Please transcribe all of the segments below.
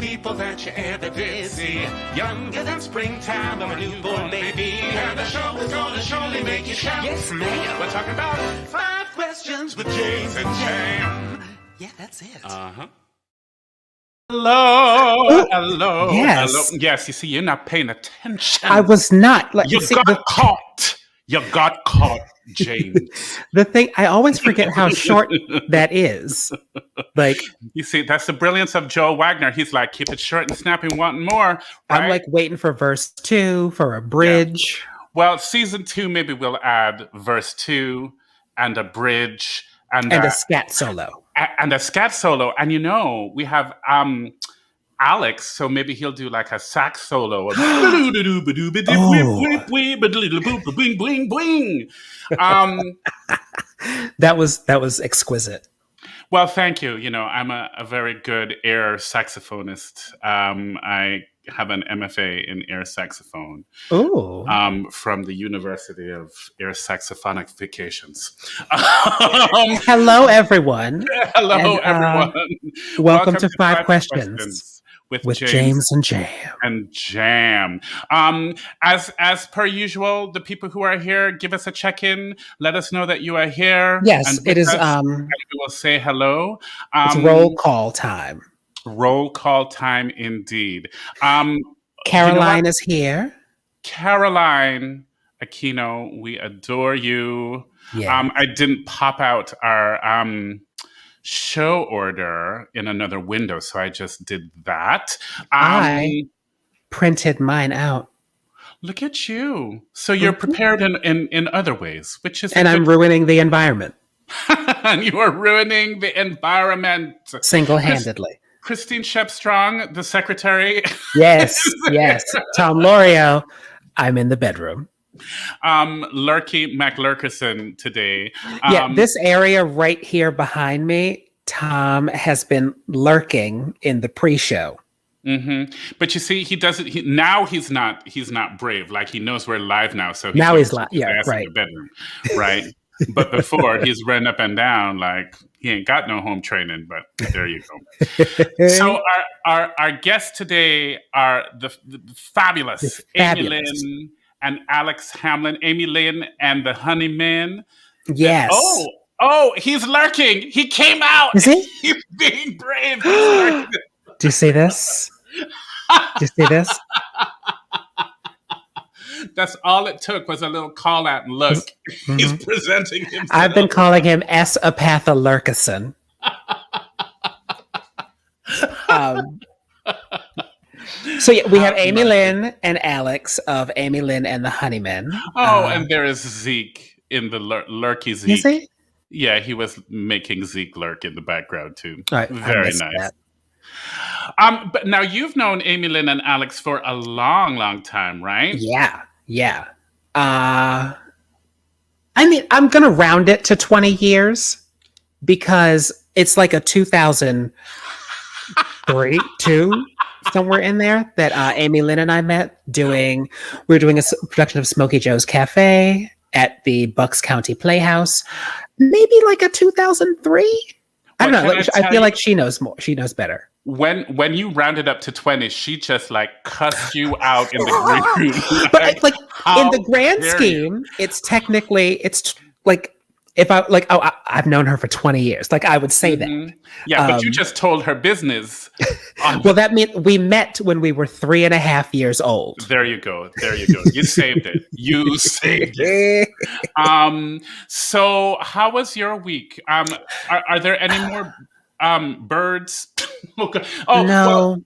people that you ever did see. Younger than springtime or a newborn baby. And the show is gonna surely make you shout. Yes, ma'am. We're talking about 5 questions with James and Jam. Yeah, that's it. Uh-huh. Hello. Yes. Hello. Yes, you see, you're not paying attention. I was not. You got caught. You got caught, James. The thing, I always forget how short that is. Like, you see, that's the brilliance of Joe Wagner. He's like, keep it short and snappy, wanting more. Right? I'm like waiting for verse 2 for a bridge. Yeah. Well, season 2, maybe we'll add verse 2 and a bridge and a scat solo. And a scat solo. And we have Alex, so maybe he'll do like a sax solo. That was exquisite. Well, thank you. I'm a very good air saxophonist. I have an MFA in air saxophone. Ooh. From the University of Air Saxophonifications. Hello, everyone. Hello, everyone. Welcome to 5 Questions. With James and Jam. And Jam. As per usual, the people who are here, give us a check-in. Let us know that you are here. Yes, it is. And we will say hello. It's roll call time. Roll call time, indeed. Caroline is here. Caroline Aquino, we adore you. Yeah. I didn't pop out our show order in another window, so I just did that. I printed mine out. Look at you. So you're prepared in other ways, which is... And I'm ruining the environment. And you are ruining the environment. Single-handedly. Christine Shepstrong, the secretary. Yes. Tom Lorio, I'm in the bedroom. Lurky McLurkerson today. This area right here behind me, Tom has been lurking in the pre-show. Mm-hmm. But you see, he doesn't. Now he's not brave. Like, he knows we're live now, so now he's live. Yeah, right. In the bedroom, right. But before, he's run up and down like he ain't got no home training. But there you go. So our guests today are the fabulous Amy Lynn and Alex Hamlin. Amy Lynn and the Honeymen. Yes. Oh, he's lurking. He came out. Is he? He's being brave. Do you see this? That's all it took, was a little call out and look. Mm-hmm. He's presenting himself. I've been calling him S. Apatha Lurkison. So we have Amy Lynn and Alex of Amy Lynn and the Honeymen. And there is Zeke in the lurky Zeke. Is he? Yeah, he was making Zeke lurk in the background too. Right, very nice. But now you've known Amy Lynn and Alex for a long, long time, right? Yeah. I mean, I'm gonna round it to 20 years because it's like a 2003, 2, somewhere in there that Amy Lynn and I met we were doing a production of Smokey Joe's Cafe at the Bucks County Playhouse. Maybe like a 2003. I don't know. I feel like she knows more. She knows better. When you rounded up to 20, she just like cussed you out in the green room. But like in the grand scheme, it's like if I've known her for 20 years. Like I would say that. Yeah, but you just told her business. Well, that means we met when we were 3.5 years old. There you go. You saved it. You saved it. So how was your week? Are there any more birds? Okay. Oh, no. Well,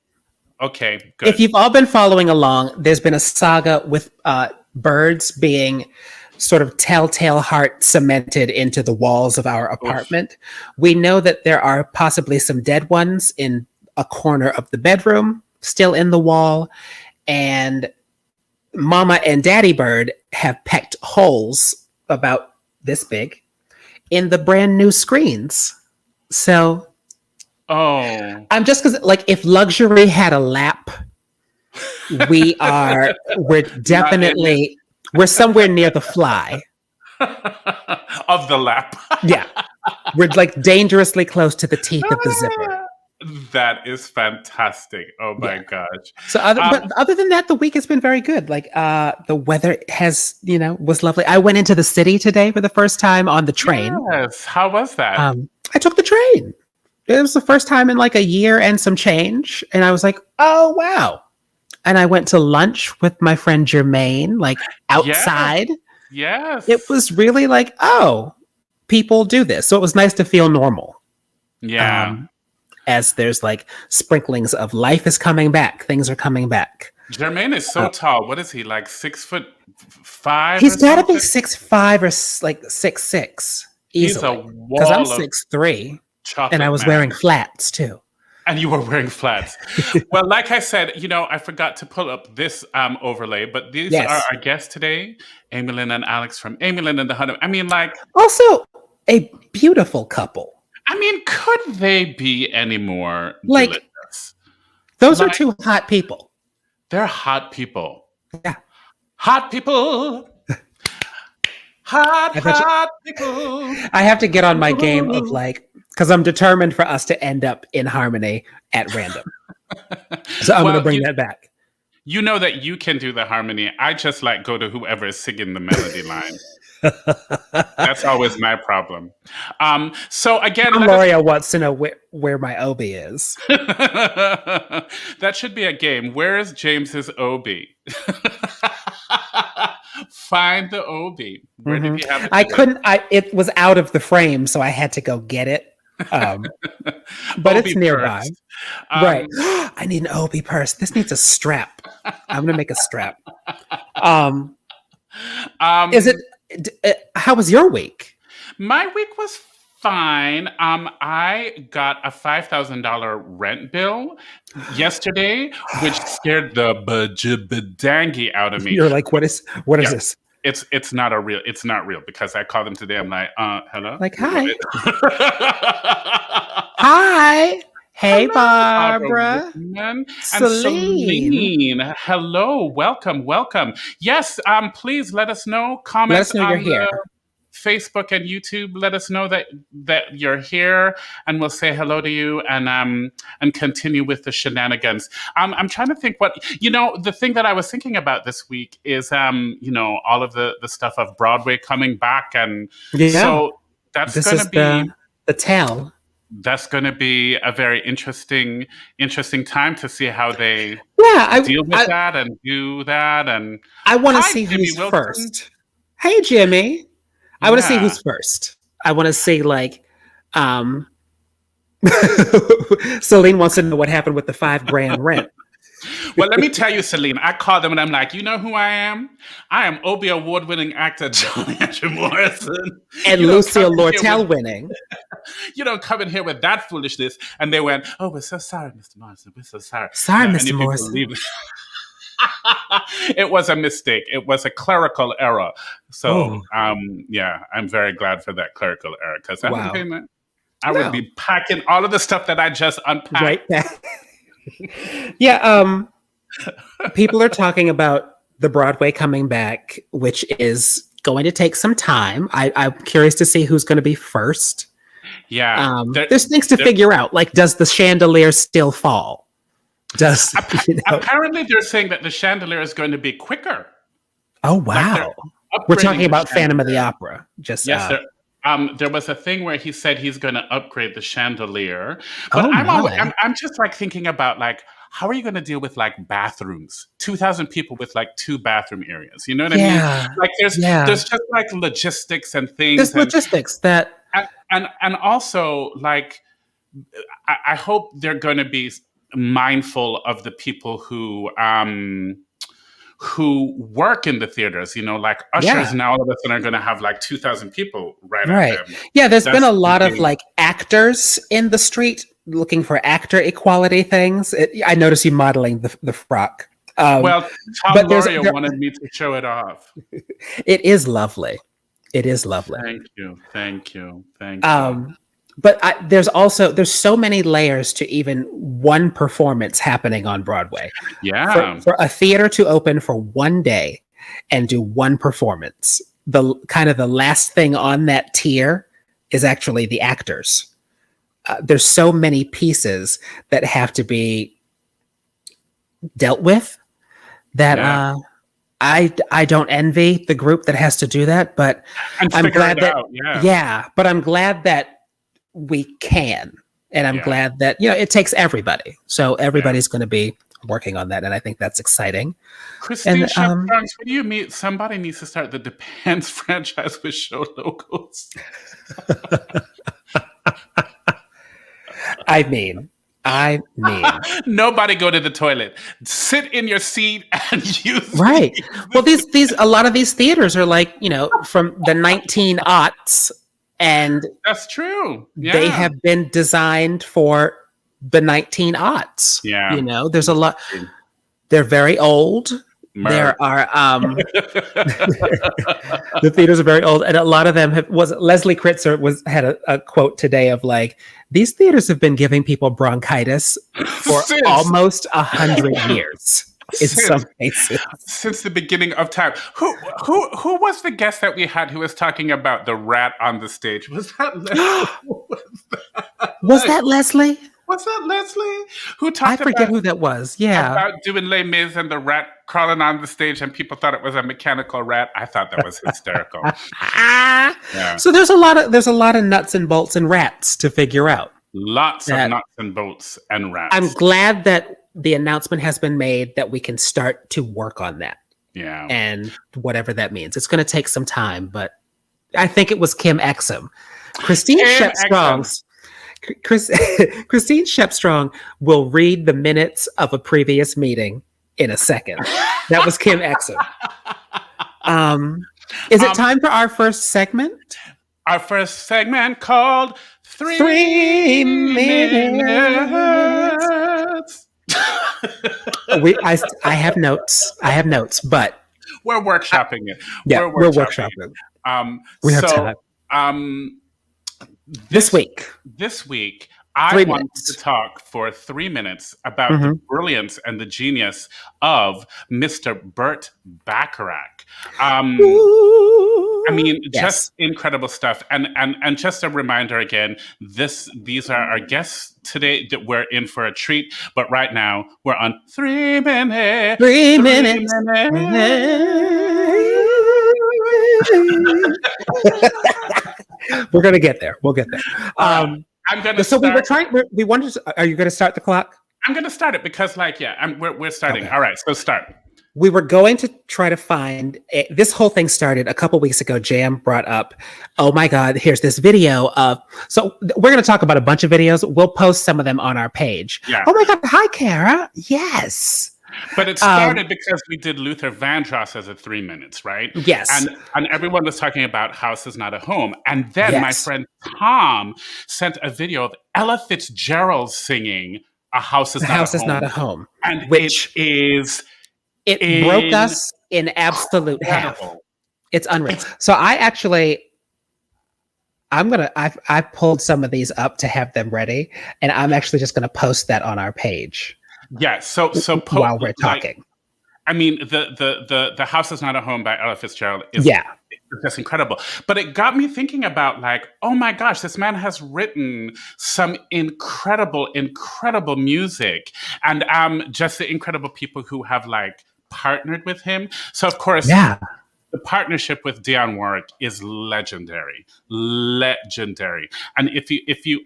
okay, good. If you've all been following along, there's been a saga with birds being sort of telltale heart cemented into the walls of our apartment. Oof. We know that there are possibly some dead ones in a corner of the bedroom, still in the wall, and Mama and Daddy Bird have pecked holes about this big in the brand new screens. So I'm just because, like, if luxury had a lap, we're somewhere near the fly of the lap. Yeah, we're like dangerously close to the teeth of the zipper. That is fantastic. Oh my Yeah. gosh. So other than that, the week has been very good. Like the weather was lovely. I went into the city today for the first time on the train. Yes. How was that? I took the train. It was the first time in like a year and some change. And I was like, oh wow. And I went to lunch with my friend Jermaine, like outside. Yes. It was really like, oh, people do this. So it was nice to feel normal. Yeah. As there's like sprinklings of life is coming back. Things are coming back. Jermaine is so tall. What is he, like 6'5"? He's got to be 6'5" or like 6'6" easily. He's a because I'm wall of 6'3", and I was man. wearing flats too. And you were wearing flats. Well, like I said, I forgot to pull up this overlay, but these are our guests today, Amy Lynn and Alex from Amy Lynn and the Honeymen. I mean, like... Also, a beautiful couple. I mean, could they be any more delicious? Those are two hot people. They're hot people. Yeah. Hot people. Hot people. I have to get on my game of like, because I'm determined for us to end up in harmony at random. So I'm going to bring that back. You know that you can do the harmony. I just like go to whoever is singing the melody line. That's always my problem. So again, Gloria wants to know where my Obi is. That should be a game. Where is James's Obi? Find the Obi. Where did he have it? I couldn't. It was out of the frame, so I had to go get it. But it's nearby. Right. I need an Obi purse. This needs a strap. I'm gonna make a strap. Is it? How was your week? My week was fine. I got a $5,000 rent bill yesterday, which scared the badangy out of me. You're like, what is this? It's not real because I called them today. I'm like, hello? Like, hi. Hi. Hey, Barbara. And Celine. Hello. Welcome. Yes, please let us know. Comment. Let us know you're here. Facebook and YouTube. Let us know that you're here, and we'll say hello to you and continue with the shenanigans. I'm trying to think what the thing that I was thinking about this week is all of the stuff of Broadway coming back, and so that's going to be the tale. That's going to be a very interesting time to see how they deal with that and do that. And I want to see who's first. Hey, Jimmy. I want to see who's first. I want to see like, Celine wants to know what happened with the $5,000 rent. Well, let me tell you, Celine, I called them and I'm like, you know who I am? I am Obie Award-winning actor John Andrew Morrison. And Lucille Lortel winning. You don't come in here with that foolishness. And they went, oh, we're so sorry, Mr. Morrison. We're so sorry. Sorry, Mr. Morrison. It was a mistake. It was a clerical error. So, I'm very glad for that clerical error because I would be packing all of the stuff that I just unpacked. Right back. People are talking about the Broadway coming back, which is going to take some time. I'm curious to see who's going to be first. Yeah. There's things to figure out. Like, does the chandelier still fall? Apparently, they're saying that the chandelier is going to be quicker. Oh, wow. We're talking about Phantom of the Opera. There was a thing where he said he's going to upgrade the chandelier. But I'm just like thinking about like, how are you going to deal with like bathrooms? 2,000 people with like 2 bathroom areas. You know what I mean? Like there's just like logistics and things. There's logistics that... And also like, I hope they're going to be mindful of the people who work in the theaters, like ushers now all of a sudden are going to have like 2,000 people right at them. Yeah, there's been a lot of like actors in the street looking for actor equality things. I noticed you modeling the frock. Tom Loria wanted me to show it off. It is lovely. It is lovely. Thank you. But there's so many layers to even one performance happening on Broadway. Yeah. For a theater to open for one day and do one performance, the last thing on that tier is actually the actors. there's so many pieces that have to be dealt with that I don't envy the group that has to do that, but I'm glad that but I'm glad that we can, and I'm glad that it takes everybody, so everybody's going to be working on that, and I think that's exciting. Christine Shepstrong, what do you mean? Somebody needs to start the Depends franchise with show logos. I mean, nobody go to the toilet. Sit in your seat and use right. Well, these a lot of these theaters are like from the 1900s, and that's true. Yeah. They have been designed for the 1900s. Yeah, there's a lot. They're very old. There are the theaters are very old, and a lot of them Leslie Kritzer had a quote today of like, these theaters have been giving people bronchitis for almost 100 years in some cases, since the beginning of time. Who was the guest that we had who was talking about the rat on the stage? Was that Leslie? Was that Leslie? Was that Leslie? Who talked? I forget who that was. Yeah, about doing Les Mis and the rat crawling on the stage, and people thought it was a mechanical rat. I thought that was hysterical. So there's a lot of nuts and bolts and rats to figure out. Lots of nuts and bolts and rats. I'm glad that the announcement has been made that we can start to work on that. Yeah, and whatever that means, it's going to take some time, but I think it was Kim Exum, Christine Shepstrong will read the minutes of a previous meeting in a second. That was Kim Exum. Is it time for our first segment? Our first segment called 3 minutes. I have notes, but we're workshopping it. Yeah, we're workshopping. We have time. This week, I want to talk for 3 minutes about the brilliance and the genius of Mr. Burt Bacharach. Just incredible stuff. And just a reminder again, these are our guests today. That we're in for a treat. But right now, we're on 3 minutes. 3 minutes. We're gonna get there. We'll get there. I'm gonna. So we wanted to. Are you going to start the clock? I'm going to start it because, we're starting. Okay. All right, so start. We were going to try to find this whole thing started a couple weeks ago. Jam brought up, oh my God, here's this video of. So we're going to talk about a bunch of videos. We'll post some of them on our page. Yeah. Oh my God, hi Kara. Yes. But it started because we did Luther Vandross as a 3 minutes, right? Yes. And everyone was talking about House is Not a Home. And then my friend Tom sent a video of Ella Fitzgerald singing A House is Not a Home. And which it broke us in absolute half. It's unreal. So I pulled some of these up to have them ready. And I'm actually just going to post that on our page. Yeah, so while we're talking, the House is Not a Home by Ella Fitzgerald is just incredible. But it got me thinking about oh my gosh, this man has written some incredible music, and just the incredible people who have partnered with him. So of course, the partnership with Dionne Warwick is legendary. And if you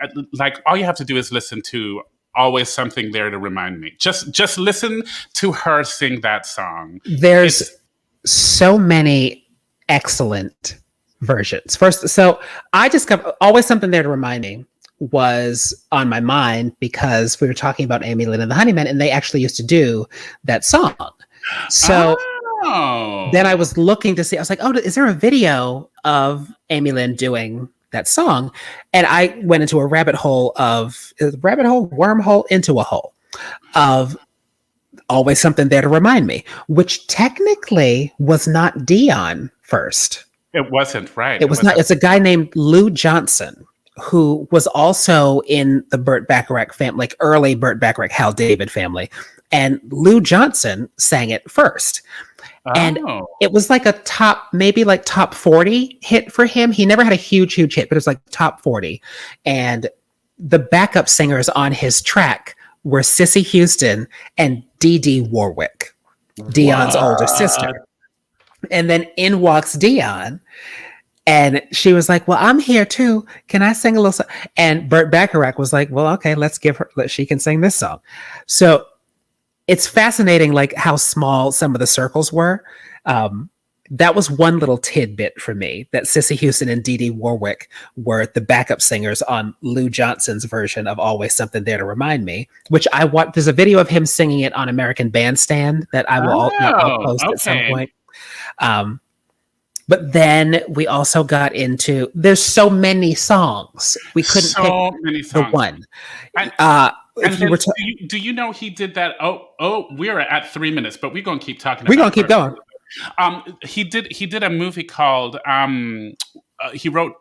all you have to do is listen to Always Something There to Remind Me. Just listen to her sing that song. There's so many excellent versions. First, so I discovered Always Something There to Remind Me was on my mind because we were talking about Amy Lynn and the Honeymen, and they actually used to do that song. So then I was looking to see, I was like, oh, is there a video of Amy Lynn doing that song? And I went into a wormhole into a hole of Always Something There to Remind Me, which technically was not Dionne first. It wasn't, right? It was not. It's a guy named Lou Johnson, who was also in the Burt Bacharach family, early Burt Bacharach, Hal David family. And Lou Johnson sang it first. And it was a top 40 hit for him. He never had a huge hit, but it was top 40. And the backup singers on his track were Cissy Houston and Dee Dee Warwick, Dion's older sister. And then in walks Dion, and she was like, well, I'm here too. Can I sing a little song? And Burt Bacharach was like, well, okay, she can sing this song. So it's fascinating, like how small some of the circles were. That was one little tidbit for me, that Cissy Houston and Dee Dee Warwick were the backup singers on Lou Johnson's version of Always Something There to Remind Me, which I want. There's a video of him singing it on American Bandstand that I'll post at some point. But then we also got into, there's so many songs. We couldn't pick the one. Do you know he did that? We're at 3 minutes, but we're going to keep talking. We're going to keep going. He did a movie called, he wrote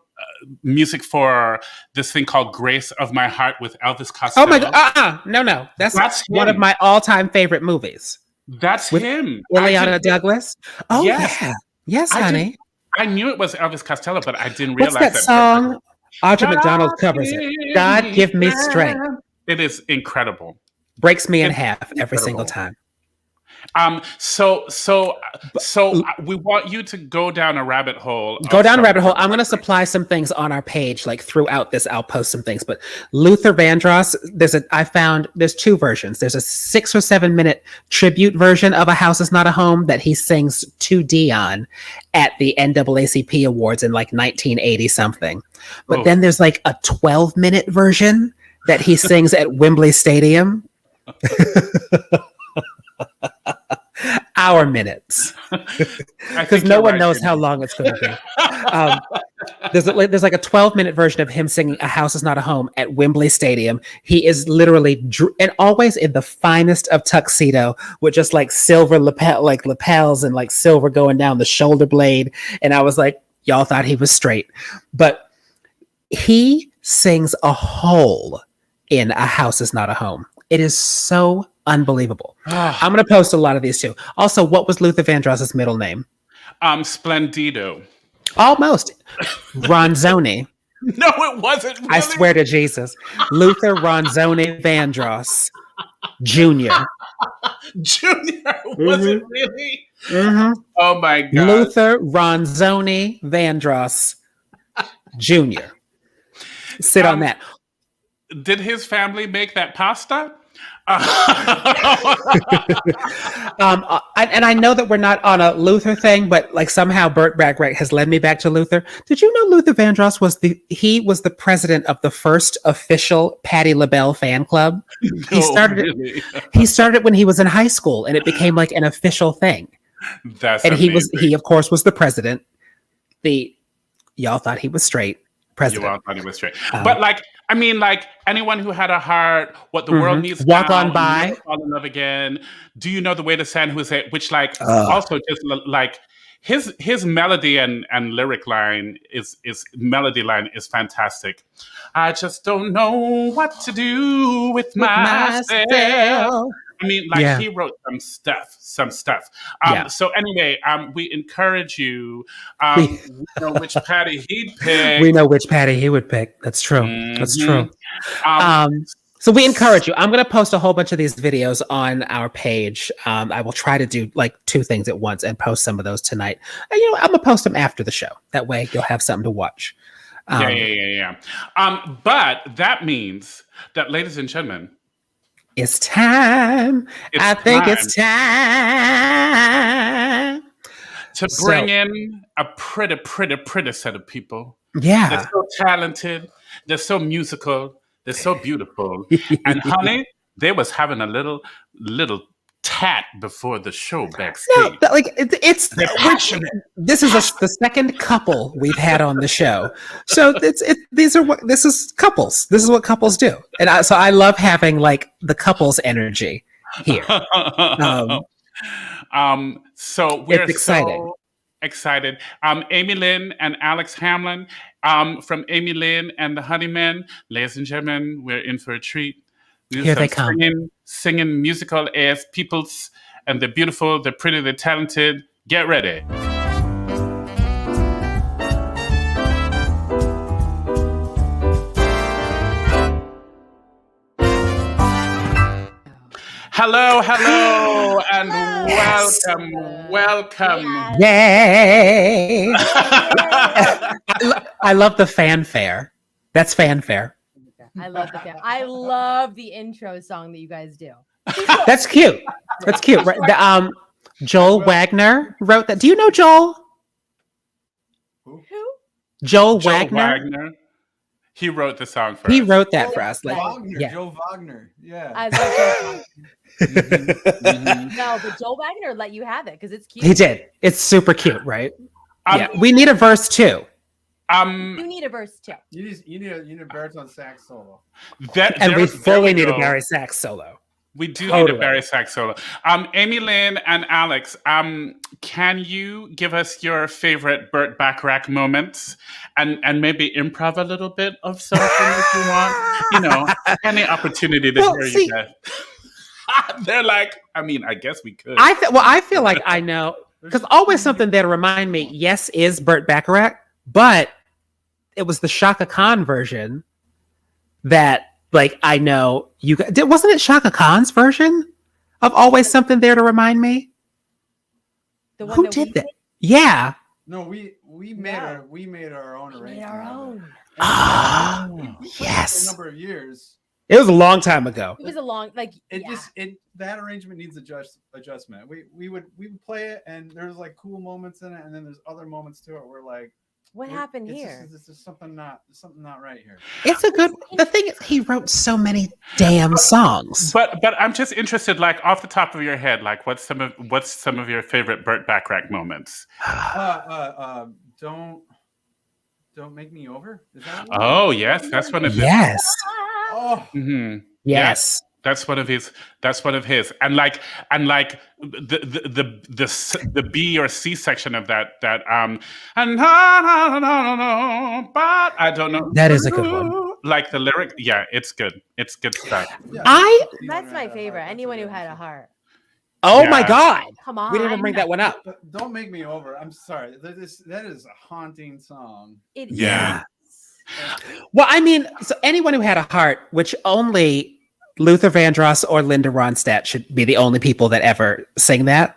music for this thing called Grace of My Heart with Elvis Costello. Oh my God. No. That's one of my all-time favorite movies. That's with him. Ileana Douglas. Oh, yes. Yeah. Yes, honey. I knew it was Elvis Costello, but I didn't realize that song? Audra McDonald covers it. God Give Me Strength. It is incredible. Breaks me in half every single time. So we want you to go down a rabbit hole. I'm going to supply some things on our page, like throughout this. I'll post some things. But Luther Vandross, there's two versions. There's a 6 or 7 minute tribute version of A House Is Not a Home that he sings to Dion at the NAACP Awards in like 1980 something. But then there's like a 12-minute version that he sings at Wembley Stadium. Hour minutes, because no one knows how long it's going to be. There's like a 12-minute version of him singing "A House Is Not a Home" at Wembley Stadium. He is literally and always in the finest of tuxedo with just like silver lapels and like silver going down the shoulder blade. And I was like, y'all thought he was straight, but he sings a hole in "A House Is Not a Home." It is so unbelievable. I'm going to post a lot of these too. Also, what was Luther Vandross's middle name? Splendido. Almost. Ronzoni. No, it wasn't. Really. I swear to Jesus. Luther Ronzoni Vandross Jr. Junior? Was it really? Mm-hmm. Oh my God. Luther Ronzoni Vandross Jr. Sit on that. Did his family make that pasta? And I know that we're not on a Luther thing, but like somehow Burt Bacharach has led me back to Luther. Did you know Luther Vandross was the president of the first official Patti LaBelle fan club? He started it when he was in high school, and it became like an official thing. That's amazing. He of course was the president. Y'all thought he was straight. President. You all thought he was straight. But like anyone who had a heart, what the world needs walk now, on by, fall in love again. Do you know the way to San Jose? Which also just like his melody and lyric line is fantastic. I just don't know what to do with myself. I mean, he wrote some stuff. So anyway, we encourage you. We know which Patty he'd pick. We know which Patty he would pick. That's true. Mm-hmm. That's true. So we encourage you. I'm going to post a whole bunch of these videos on our page. I will try to do like 2 things at once and post some of those tonight. And, I'm going to post them after the show. That way you'll have something to watch. Yeah. But that means that, ladies and gentlemen, it's time. It's time to bring in a pretty set of people. Yeah. They're so talented. They're so musical. They're so beautiful. And honey, they was having a little tat before the show backstage. No, they're passionate. This is the second couple we've had on the show. So this is couples. This is what couples do. And I love having like the couples energy here. So we're it's exciting. So excited. Amy Lynn and Alex Hamlin from Amy Lynn and the Honeymen. Ladies and gentlemen, we're in for a treat. Here they come. Singing musical AF peoples, and they're beautiful, they're pretty, they're talented. Get ready. Hello, hello, and welcome. Yay! I love the fanfare. That's fanfare. I love I love the intro song that you guys do. That's cute. That's cute. Right? Joel Wagner wrote that. Do you know Joel? Who? Joel Wagner. He wrote the song for He us. wrote that for us. Joe Wagner. Yeah. I love Joe Wagner. No, but Joel Wagner let you have it because it's cute. He did. It's super cute, right? Yeah. We need a verse too. You need a verse too. You need a baritone sax solo. And we fully need a Barry sax solo. We do need a Barry sax solo. Amy, Lynn, and Alex, can you give us your favorite Burt Bacharach moments and maybe improv a little bit of something if you want? You know, any opportunity to hear you guys. They're like, I mean, I guess we could. I feel like I know, because always something there to remind me, yes, is Burt Bacharach, but it was the Shaka Khan version that, like, I know you guys. Wasn't it Shaka Khan's version of Always Something There to Remind Me? The one Who did that? Yeah. No, we made our own arrangement. Made our own. Yes. For a number of years. It was a long time ago. It was a long that arrangement needs adjustment. We would play it, and there's like cool moments in it, and then there's other moments to it where like, what happened here? There's just something not right here. It's a good. The thing is, he wrote so many damn songs. But I'm just interested, like off the top of your head, like what's some of your favorite Burt Bacharach moments? Don't Make Me Over. Is that oh yes, that's one of his. Yes. Oh. Mm-hmm. Yes. That's one of his. And like the B or C section of that and but I don't know. That is a good one. Like the lyric, yeah, it's good. It's good stuff. Yeah. That's my favorite. Anyone who had a heart. Oh my God! Come on. We didn't even bring that one up. Don't Make Me Over. I'm sorry. That is a haunting song. Yeah. Well, I mean, so anyone who had a heart, which only Luther Vandross or Linda Ronstadt should be the only people that ever sing that.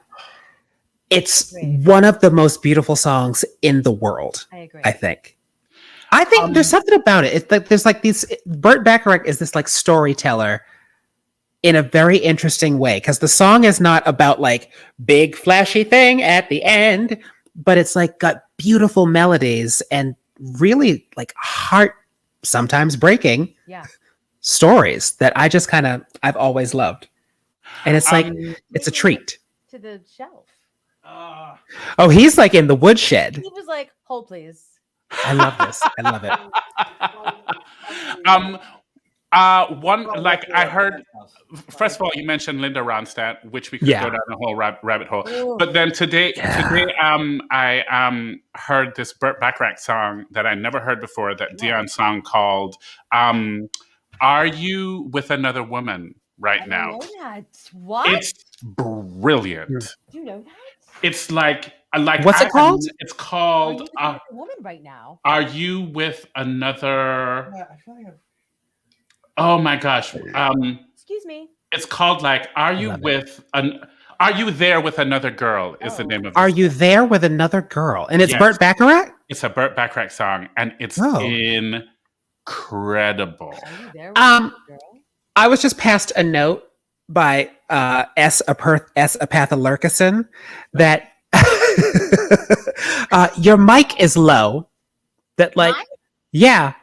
It's one of the most beautiful songs in the world. I agree. I think there's something about it. It's like there's like these. Burt Bacharach is this like storyteller in a very interesting way, because the song is not about like big flashy thing at the end, but it's like got beautiful melodies and really like heart sometimes breaking stories that I just I've always loved. And it's like it's a treat. To the shelf. Oh, he's like in the woodshed. He was like, hold please. I love this. I love it. I heard. First of all, you mentioned Linda Ronstadt, which we could go down a whole rabbit hole. Ooh. But then today, I heard this Burt Bacharach song that I never heard before. That Dion song called "Are You with Another Woman Right Now?" Know that. What? It's brilliant. Do you know that? It's like what's it called? It's called Are you with a woman right now? Are You with Another? Yeah, I feel like Oh my gosh. Excuse me. It's called like Are You There with Another Girl is the name of it. Are You There with Another Girl? And it's Burt Bacharach? It's a Burt Bacharach song, and it's incredible. Are you there with another girl? I was just passed a note by S. Apathalurkison that your mic is low. That like, Mine?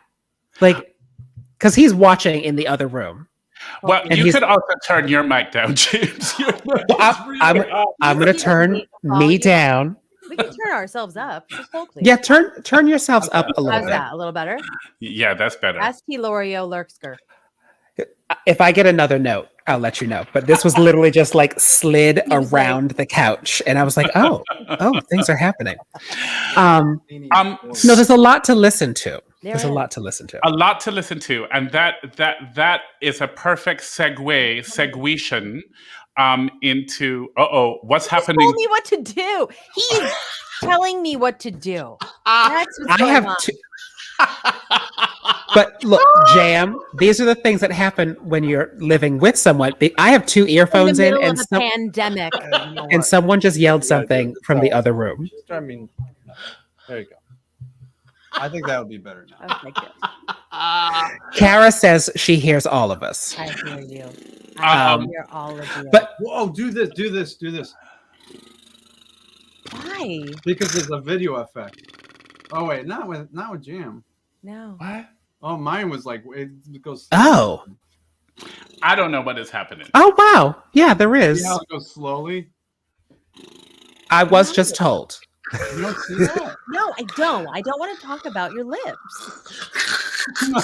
because he's watching in the other room. Well, and you could also turn your mic down, James. I'm going to turn me down. We can turn ourselves up. Just hold, please. Yeah, turn yourselves up a little How's bit. that? A little better? Yeah, that's better. St. Lorio Lurksker. If I get another note, I'll let you know. But this was literally just like slid around the couch, and I was like, "Oh, things are happening." No, there's a lot to listen to. There's a lot to listen to. A lot to listen to, and that is a perfect seguation into what's happening. He told me what to do. He's telling me what to do. That's what's going on. But look, Jam, these are the things that happen when you're living with someone. I have 2 earphones in, middle and of a pandemic. and someone just yelled something from the other room. I mean, there you go. I think that would be better now. Okay, good. Kara says she hears all of us. I hear you. I Um, hear all of you. But Whoa, do this. Why? Because there's a video effect. Oh wait, not with Jam. No. What? Oh, mine was like it goes. oh, I don't know what is happening. oh wow, yeah, there See is. how it goes slowly. I was just told. You don't see that? No, I don't. I don't want to talk about your lips. No.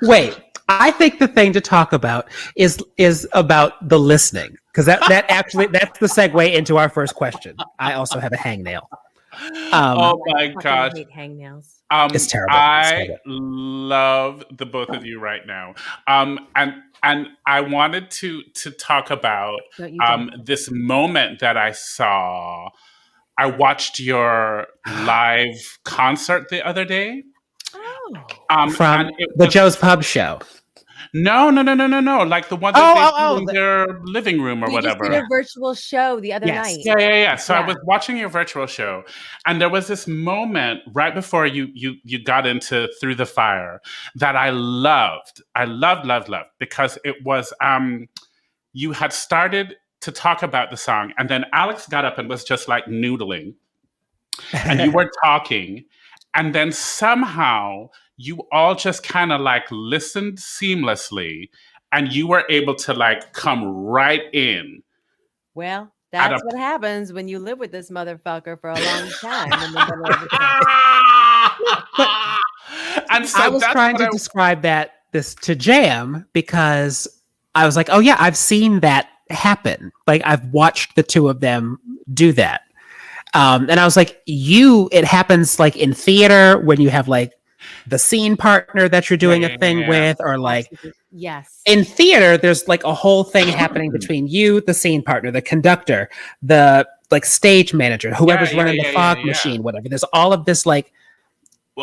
Wait, I think the thing to talk about is about the listening, because that's the segue into our first question. I also have a hangnail. Oh my I gosh. hate hangnails. It's terrible. I love the both of you right now. And I wanted to talk about Don't you dare. this moment that I saw. I watched your live concert the other day. Oh. From and it the was- Joe's Pub show. No. Like the one that they do in their living room or We whatever. just did a virtual show the other Yes. night. Yeah. So I Yeah. was watching your virtual show, and there was this moment right before you got into Through the Fire that I loved. I loved because it was you had started to talk about the song, and then Alex got up and was just like noodling, and you were talking, and then somehow you all just kind of like listened seamlessly, and you were able to like come right in. Well, that's what happens when you live with this motherfucker for a long time. In the middle of the And so I was that's trying what to describe this to Jam because I was like, oh yeah, I've seen that happen. Like I've watched the two of them do that. And I was like, it happens like in theater when you have like the scene partner that you're doing a thing with, or like yes. in theater, there's like a whole thing happening between you, the scene partner, the conductor, the like stage manager, whoever's running the fog machine, whatever. There's all of this like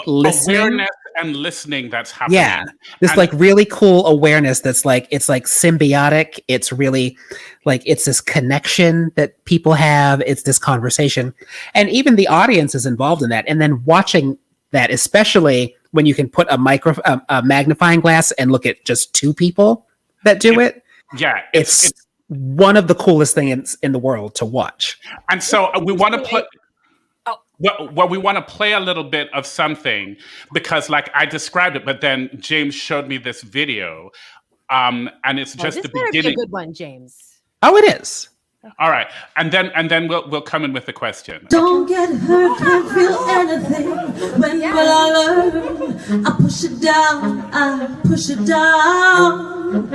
listening. Awareness and listening that's happening. Yeah. This like really cool awareness that's like, it's like symbiotic. It's really like, it's this connection that people have. It's this conversation. And even the audience is involved in that. And then watching that, especially when you can put a magnifying glass and look at just 2 people that do it. Yeah. It's one of the coolest things in the world to watch. And so we want to put... Well, we want to play a little bit of something because, like, I described it, but then James showed me this video, and it's just the beginning. Be a good one, James. Oh, it is. All right, and then we'll come in with the question. Don't get hurt, can't feel anything. When will I learn? I push it down, I push it down.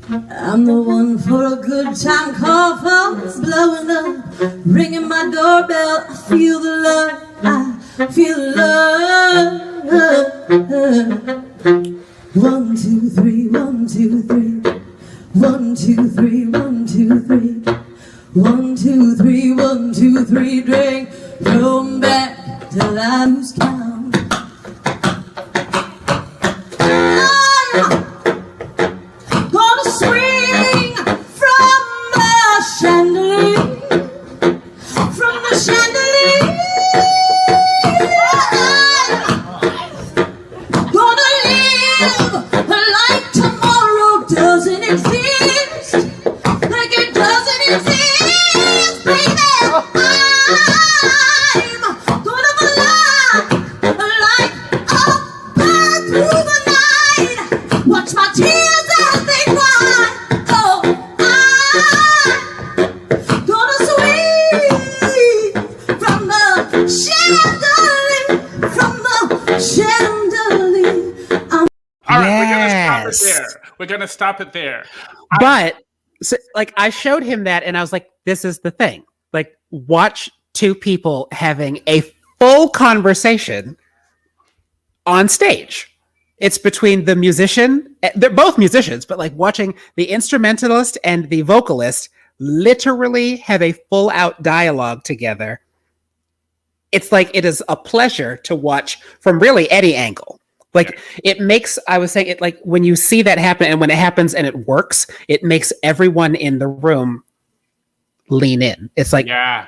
I'm the one for a good time call, phone's blowing up, ringing my doorbell. I feel the love, I feel the love. 1, 2, 3, 1, 2, 3. 1, 2, 3, 1, 2, 3. 1, 2, 3, 1, 2, 3. Drink, come back till I lose count. Gonna swing from the chandelier, from the chandelier. Gonna live like tomorrow doesn't exist, like it doesn't exist, baby. I'm gonna fly like a bird through the night. Watch my tears as they cry. Oh, I'm gonna swing from the chandelier, from the chandelier. All right, Yes. we're gonna stop it there. But so, like I showed him that and I was like, this is the thing. Like watch 2 people having a full conversation on stage. It's between the musician, they're both musicians, but like watching the instrumentalist and the vocalist literally have a full out dialogue together it's like it is a pleasure to watch from really any angle. Like it makes, I was saying it like when you see that happen and when it happens and it works, it makes everyone in the room lean in. It's like, yeah.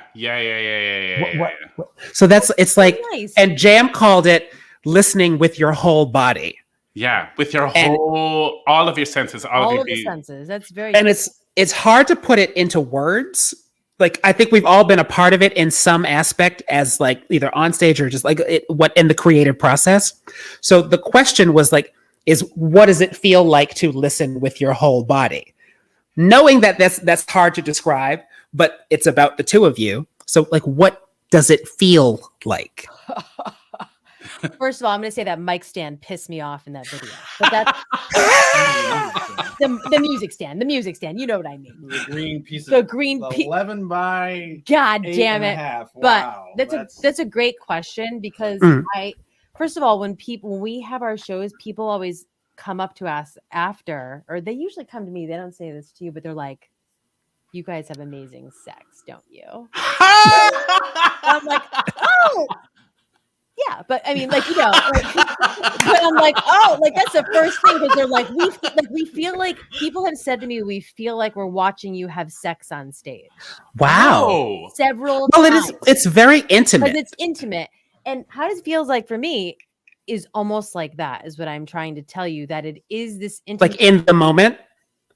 So it's like, nice. and Jam called it listening with your whole body. Yeah, with your whole, all of your senses, all of the senses. That's very. And it's hard to put it into words. Like I think we've all been a part of it in some aspect, as like either on stage or just like what in the creative process. So the question was like, is what does it feel like to listen with your whole body? Knowing that that's hard to describe, but it's about the two of you. So like, what does it feel like? First of all, I'm going to say that mic stand pissed me off in that video. But that's the music stand. The music stand. You know what I mean. The green piece. The green 11 by. God damn it! Wow, but that's a great question because first of all, when we have our shows, people always come up to us after, or they usually come to me. They don't say this to you, but they're like, "You guys have amazing sex, don't you?" I'm like, "Oh." Yeah, but I mean, like, you know, like, but I'm like, oh, like that's the first thing because they're like, we feel like people have said to me, we feel like we're watching you have sex on stage. Wow, several. Well, times. it's very intimate. Because it's intimate, and how it feels like for me is almost like that is what I'm trying to tell you that it is this intimate, like in the moment.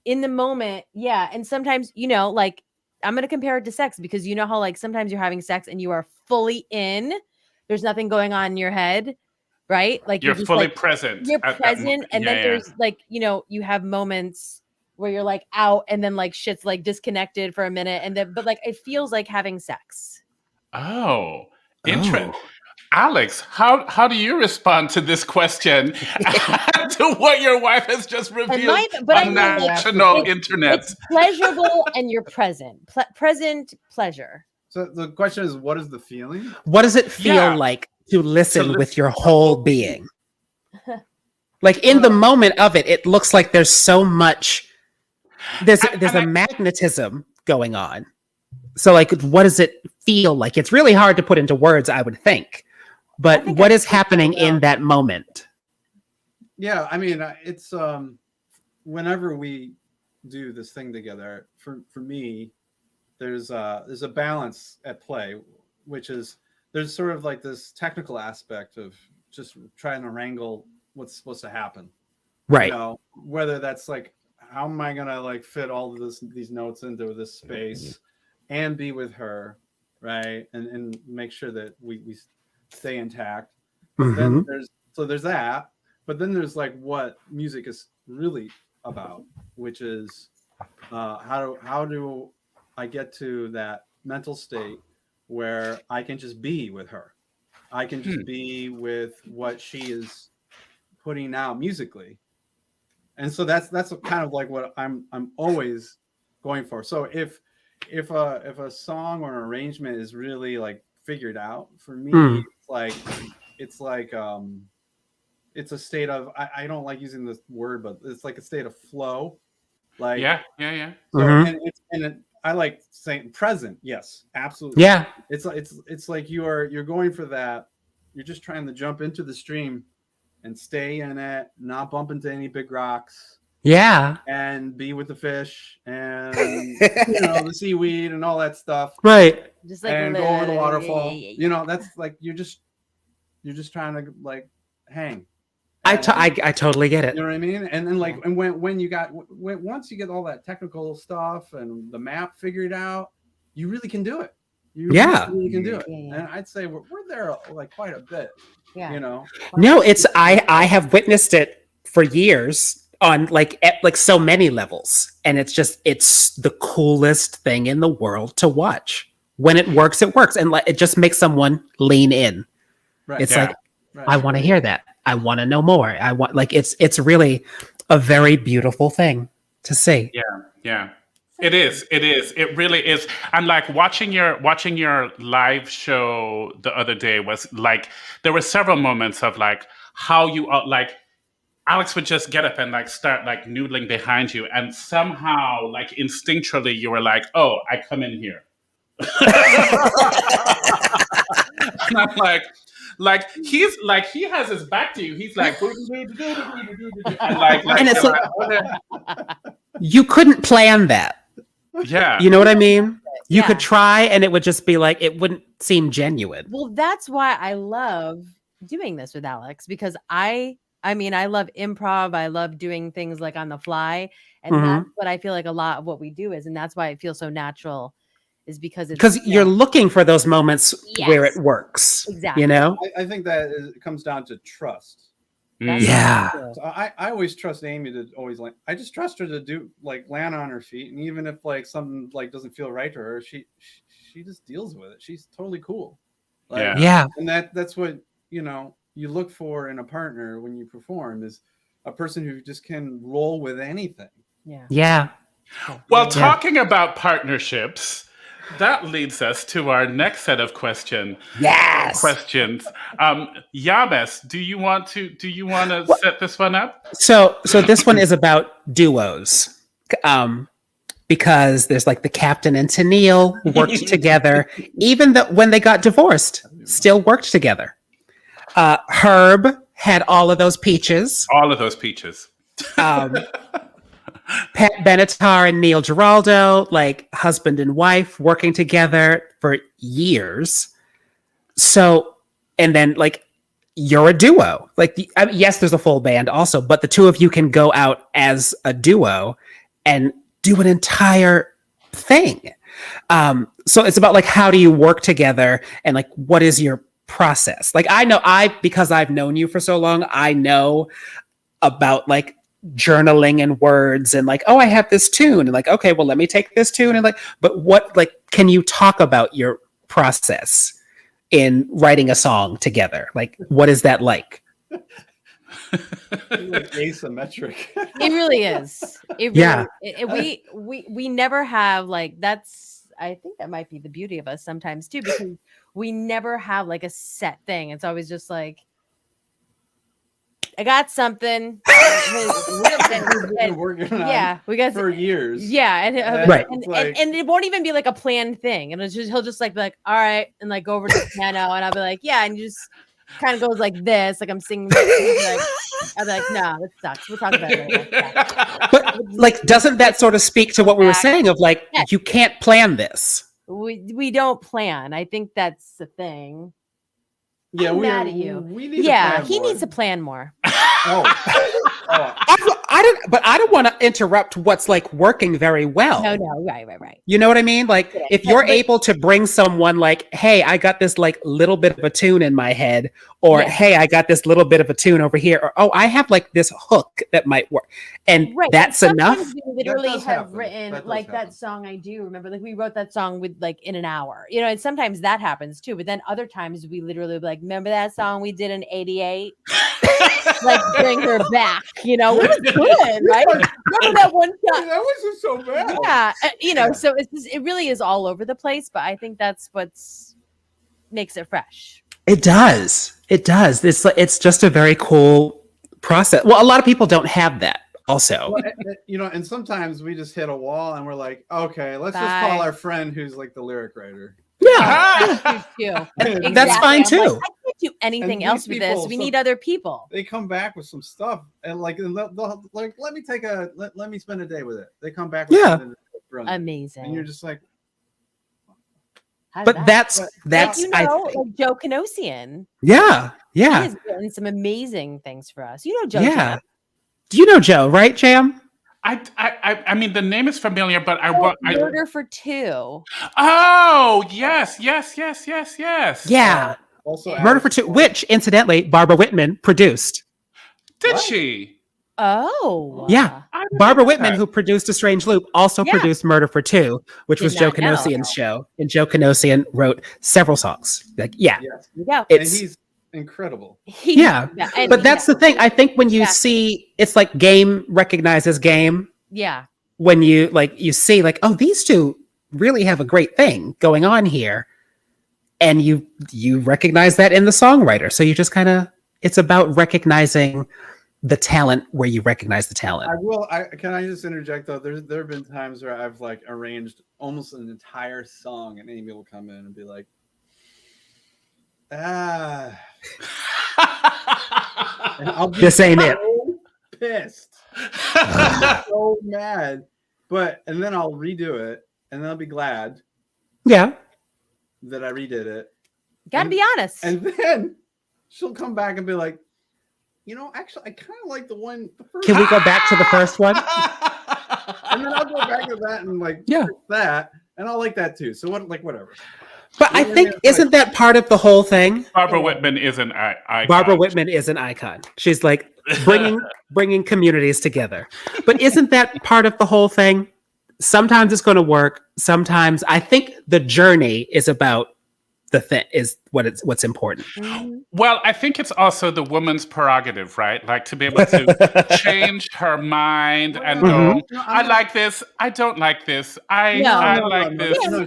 In the moment, yeah, and sometimes you know, like I'm gonna compare it to sex because you know how like sometimes you're having sex and you are fully in. There's nothing going on in your head, right? Like you're just fully like, present. You're present, and then there's like, you know, you have moments where you're like out, and then like shit's like disconnected for a minute, and then but like it feels like having sex. Oh, interesting. Alex, how do you respond to this question? To what your wife has just revealed on national internet? It's pleasurable, and you're present. Present pleasure. So the question is, what is the feeling? What does it feel like to listen with your whole being? Like in the moment of it, it looks like there's so much. There's a magnetism going on. So like, what does it feel like? It's really hard to put into words, I would think. But what is happening in that moment? Yeah, I mean, it's whenever we do this thing together, for me, there's a balance at play, which is there's sort of like this technical aspect of just trying to wrangle what's supposed to happen, right? You know, whether that's like, how am I gonna like fit all of these notes into this space and be with her, right? And make sure that we stay intact. Then there's that, but then there's like what music is really about, which is how do I get to that mental state where I can just be with her. I can just be with what she is putting out musically. And so that's kind of like what I'm always going for. So if a song or an arrangement is really like figured out for me, it's a state of I don't like using this word, but it's like a state of flow. Like So I like saying present. Yes, absolutely. Yeah. It's like you're going for that. You're just trying to jump into the stream and stay in it, not bump into any big rocks. Yeah. And be with the fish and the seaweed and all that stuff. Right. Just like and go over the waterfall. You know, that's like you're just trying to like hang. I totally get it. You know what I mean? And then like, and when once you get all that technical stuff and the map figured out, you really can do it. You really can do it. Yeah. And I'd say we're there like quite a bit. Yeah. You know. No, it's I have witnessed it for years on like so many levels, and it's the coolest thing in the world to watch. When it works, and like it just makes someone lean in. Right. It's like I want to hear that. I want to know more. I want it's really a very beautiful thing to see. Yeah. It is. It really is. And like watching your live show the other day was like there were several moments of like how you like Alex would just get up and like start like noodling behind you, and somehow like instinctually you were like, "Oh, I come in here." And I'm like he's like he has his back to you. He's like, and And it's like, okay. you couldn't plan that. Yeah. You know what I mean? You Yeah. could try, and it would just be like, it wouldn't seem genuine. Well, that's why I love doing this with Alex, because I mean, I love improv. I love doing things like on the fly. And that's what I feel like a lot of what we do is. And that's why it feels so natural, is because you're looking for those moments where it works. Exactly. You know? I think that it comes down to trust. Yeah. So I always trust Amy to always like, I just trust her to do like land on her feet. And even if like something like doesn't feel right to her, she just deals with it. She's totally cool. Like, Yeah. And that's what, you know, you look for in a partner when you perform, is a person who just can roll with anything. Yeah. Well, talking about partnerships, that leads us to our next set of questions. Yames, do you want to set this one up? So this one is about duos. Because there's like the captain and Tennille worked together, even though when they got divorced, still worked together. Herb had all of those peaches. Pat Benatar and Neil Giraldo, like husband and wife, working together for years. So, and then like you're a duo. Like, yes, there's a full band also, but the two of you can go out as a duo and do an entire thing. So it's about like, how do you work together, and like, what is your process? Like, because I've known you for so long, I know about like journaling and words and like, oh, I have this tune, and like, okay, well, let me take this tune, and like, but what, like, can you talk about your process in writing a song together? Like, what is that like? Like asymmetric. It really is. It really, we never have like, that's, I think that might be the beauty of us sometimes too, because we never have like a set thing. It's always just like, I got something. We've been working on we got for years. Yeah, and Right. And it won't even be like a planned thing. And he'll just like be like, all right, and like go over to the piano, and I'll be like, yeah, and you just kind of goes like this, like I'm singing. Like, I'll be like, no, this sucks. We'll talk about it later. Yeah. But like, doesn't that sort of speak to what we were saying of like, you can't plan this? We don't plan. I think that's the thing. Yeah, I'm mad at you. We need he needs to plan more. I don't want to interrupt what's like working very well. No, right. You know what I mean? Like, if you're able to bring someone like, hey, I got this like little bit of a tune in my head, or hey, I got this little bit of a tune over here, or oh, I have like this hook that might work, and that's enough. We literally have written like that song. I do remember, like we wrote that song with like in an hour, you know, and sometimes that happens too. But then other times we literally be like, remember that song we did in '88? Like, bring her back, you know. It was good, right? Remember that one time? That wasn't so bad. Yeah, you know. So it really is all over the place, but I think that's what's makes it fresh. It does. It's just a very cool process. Well, a lot of people don't have that. Also, well, you know, and sometimes we just hit a wall, and we're like, okay, let's just call our friend who's like the lyric writer. Yeah, exactly. That's fine too. Like, I can't do anything else with this. We need other people. They come back with some stuff, and like, they'll, like, let me spend a day with it. They come back with something amazing, and you're just like, but that's like, you know, like Joe Canosian. Yeah. He has done some amazing things for us. You know Joe. Yeah. Jam. Do you know Joe, right, Jam? I mean, the name is familiar, but Murder for Two. Oh, yes. Yeah. Also, Murder for Two, which incidentally Barbara Whitman produced. Did she? Oh. Yeah. Barbara Whitman, who produced A Strange Loop, also produced Murder for Two, which was Joe Canosian's show. And Joe Canosian wrote several songs. Like, and he's incredible. But that's the thing. I think when you see, it's like game recognizes game. Yeah. When you see like, oh, these two really have a great thing going on here. And you recognize that in the songwriter. So you just kind of, it's about recognizing the talent where you recognize the talent. Can I just interject though? There have been times where I've like arranged almost an entire song, and Amy will come in and be like, And I'll be This ain't it. so pissed. So mad. And then I'll redo it, and then I'll be glad Yeah. that I redid it. Gotta be honest. And then she'll come back and be like, actually, I kind of like the first. Can we go back to the first one? And then I'll go back to that and that, and I'll like that too. So whatever. But I think, isn't that part of the whole thing? Barbara Whitman is an icon. Barbara Whitman is an icon. She's like bringing communities together. But isn't that part of the whole thing? Sometimes it's going to work. Sometimes I think the journey is about the thing is what's important. Well, I think it's also the woman's prerogative, right? Like to be able to change her mind and go, I like this. I don't like this. I like this. No,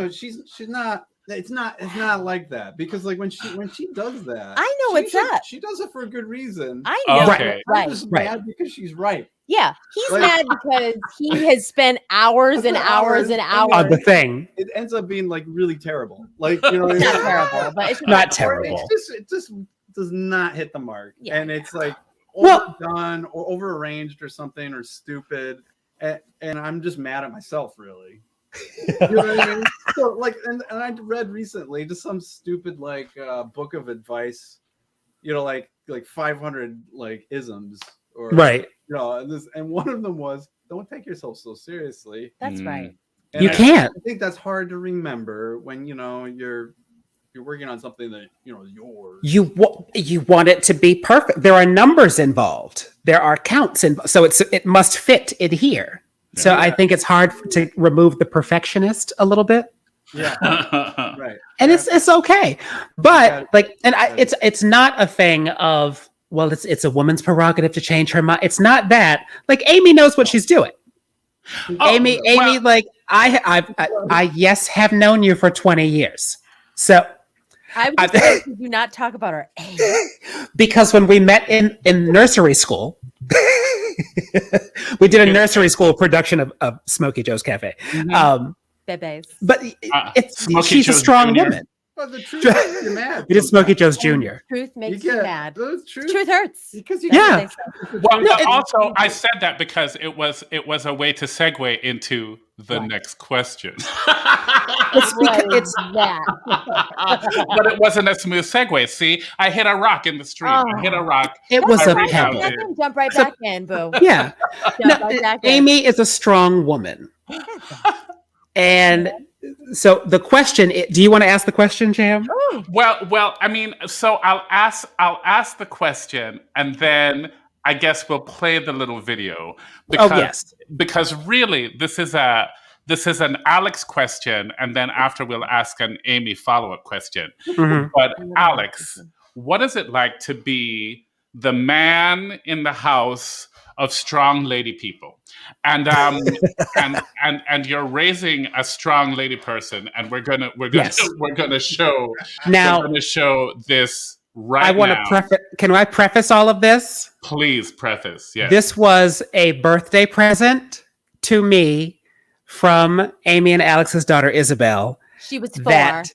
she's not. It's not like that, because like when she does that, I know it's that. She does it for a good reason. I know. Okay. I'm just mad because she's right. Yeah, he's mad because he has spent hours and hours and hours on the thing. It ends up being like really terrible. Like it's not terrible, but it's not terrible. It just does not hit the mark, and it's like Well- overdone or overarranged or something or stupid, and I'm just mad at myself, really. You know what I mean? So like, and I read recently just some stupid like book of advice, like 500 like isms or Right. and one of them was, don't take yourself so seriously. That's right. And You can't. I think that's hard to remember when you're working on something that is yours. You want it to be perfect. There are numbers involved. There are counts involved. So it must fit in here. So I think it's hard to remove the perfectionist a little bit. Yeah. Right. And it's okay. But it's not a thing of, well, it's a woman's prerogative to change her mind. It's not that. Like Amy knows what she's doing. Amy, like I have known you for 20 years. So I would say you do not talk about her age. Because when we met in nursery school, we did a nursery school production of Smokey Joe's Cafe. Bebes. But she's a strong woman. But the truth makes you mad. We did Smokey Joe's Jr. Truth makes you mad. Truth hurts. Because also I said that because it was a way to segue into the next question. It's because But it wasn't a smooth segue. See, I hit a rock in the stream. I hit a rock. It was a pebble. pebble. Jump right back in, boo. Yeah. Right back in. Amy is a strong woman. And so the question, do you want to ask the question, Jam? Well, I mean, so I'll ask the question, and then I guess we'll play the little video because really this is an Alex question, and then after we'll ask an Amy follow-up question. Mm-hmm. But Alex, what is it like to be the man in the house of strong lady people? And and you're raising a strong lady person, and we're gonna show this right now. I want to can I preface all of this? Please preface. Yes. This was a birthday present to me from Amy and Alex's daughter Isabel. She was 4. That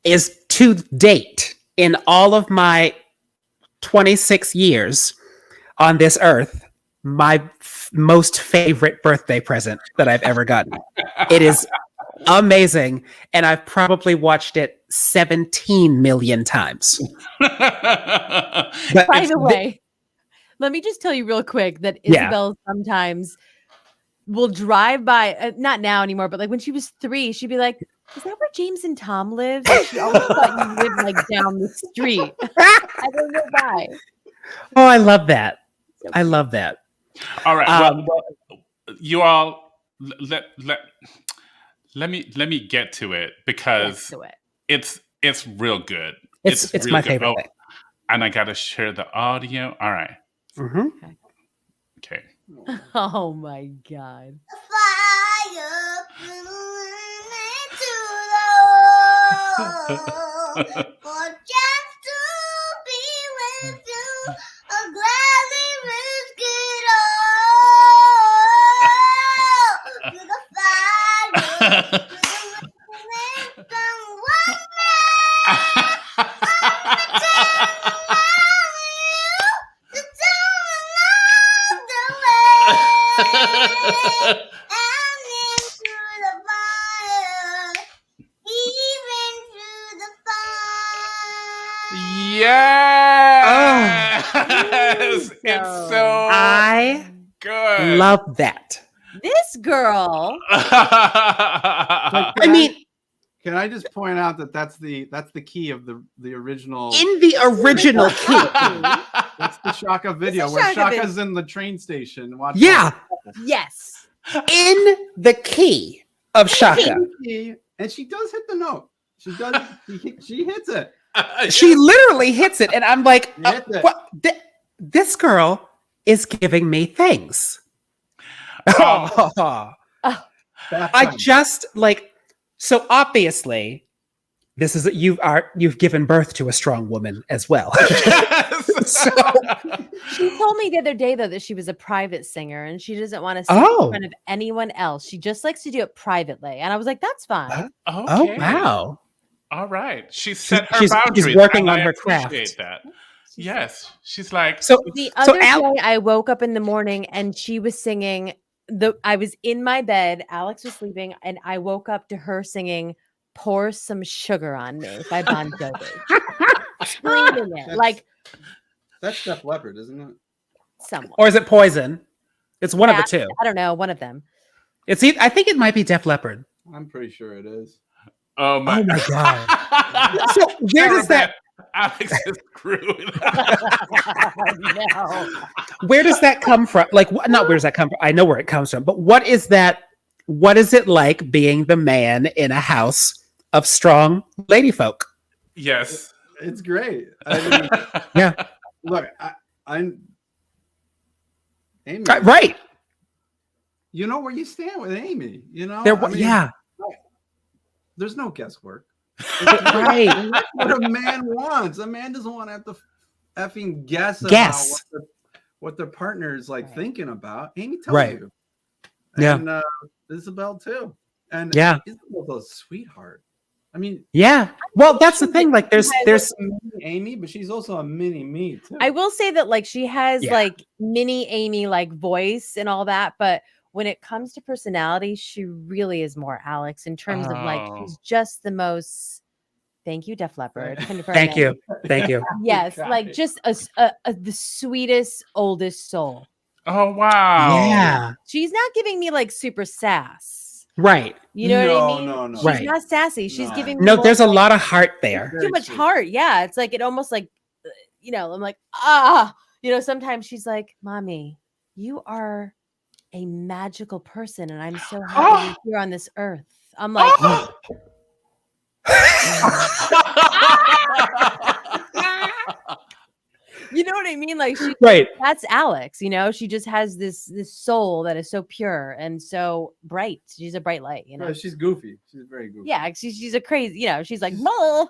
is to date in all of my 26 years on this earth, my most favorite birthday present that I've ever gotten. It is amazing, and I've probably watched it 17 million times. By the way, let me just tell you real quick that Isabel sometimes will drive by, not now anymore, but like when she was 3, she'd be like, is that where James and Tom live? And she always thought you lived like down the street. I don't know why. Oh, I love that. I love that. All right. Well, you all let me get to it because it's real good. It's real my good. favorite thing. And I gotta share the audio. All right. Mm-hmm. Okay. Oh my God. For just to be with you, I'll gladly risk it all. To the fire, to the wind, Yes, it's so I good. love that. This girl. I mean, can I just point out that that's the key of the original. in the original key. That's the Shaka video It's a where Shaka Shaka's in the train station watching. Yeah, Yes. in the key of Shaka. And she does hit the note. She does. She hits it. She literally hits it, and I'm like, She hits it. what? This girl is giving me things. Bath I time. just like, so obviously this is you've given birth to a strong woman as well. So, She told me the other day though that she was a private singer and she doesn't want to sing in front of anyone else. She just likes to do it privately. And I was like, that's fine. Oh wow. All right. She set her She's boundaries. working and on I her appreciate craft. that. Yes. She's like, So The so other day I woke up in the morning and she was singing I was in my bed, Alex was sleeping, and I woke up to her singing Pour Some Sugar on Me by Bon Jovi. Screaming it like That's Def Leppard, isn't it? someone. or is it Poison? It's one of the two. I don't know, one of them. I think it might be Def Leppard. I'm pretty sure it is. oh my, Oh my god. So where does that Alex is screwed. No. where does that come from? Like not where does that come from? I know where it comes from, but what is that? What is it like being the man in a house of strong lady folk? Yes. It's great. I mean, Yeah. look, I'm Amy. Right. You know where you stand with Amy. You know, Yeah. There's no guesswork. Right. That's what a man wants. A man doesn't want to have to effing guess about what their partner is like thinking about. Amy tells Right. you. Yeah. And Isabel too. And Yeah. Isabel's a sweetheart. I mean, Yeah. Well, that's the thing. Like there's a mini Amy, but she's also a mini me too. I will say that like she has Yeah. like mini Amy like voice and all that, but when it comes to personality, she really is more Alex in terms of like she's just the most. Thank you, Def Leppard. Thank you. Thank you. Yes, God. like just the sweetest, oldest soul. Oh wow. Yeah. She's not giving me like super sass. Right. You know what I mean? No. She's Right. not sassy. She's No. giving me No, more there's a like, lot of heart there. too Very much sweet. heart. Yeah, it's like it almost like I'm like sometimes she's like, "Mommy, you are a magical person, and I'm so happy you're here on this earth." I'm like, you know what I mean? Like Right. that's Alex. She just has this soul that is so pure and so bright. She's a bright light. She's goofy. She's very goofy. Yeah, she's a crazy. She's like,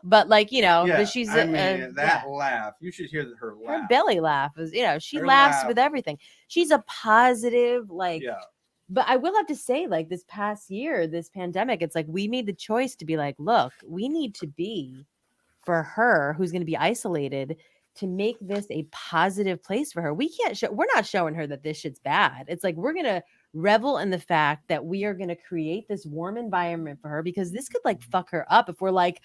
but like but she's that laugh. You should hear her laugh. her belly laugh is she Her laughs laugh. with everything. She's a positive Yeah. But I will have to say, like this past year, this pandemic, it's like we made the choice to be like, look, we need to be for her who's going to be isolated to make this a positive place for her. We can't we're not showing her that this shit's bad. It's like we're going to revel in the fact that we are going to create this warm environment for her because this could like fuck her up if we're like,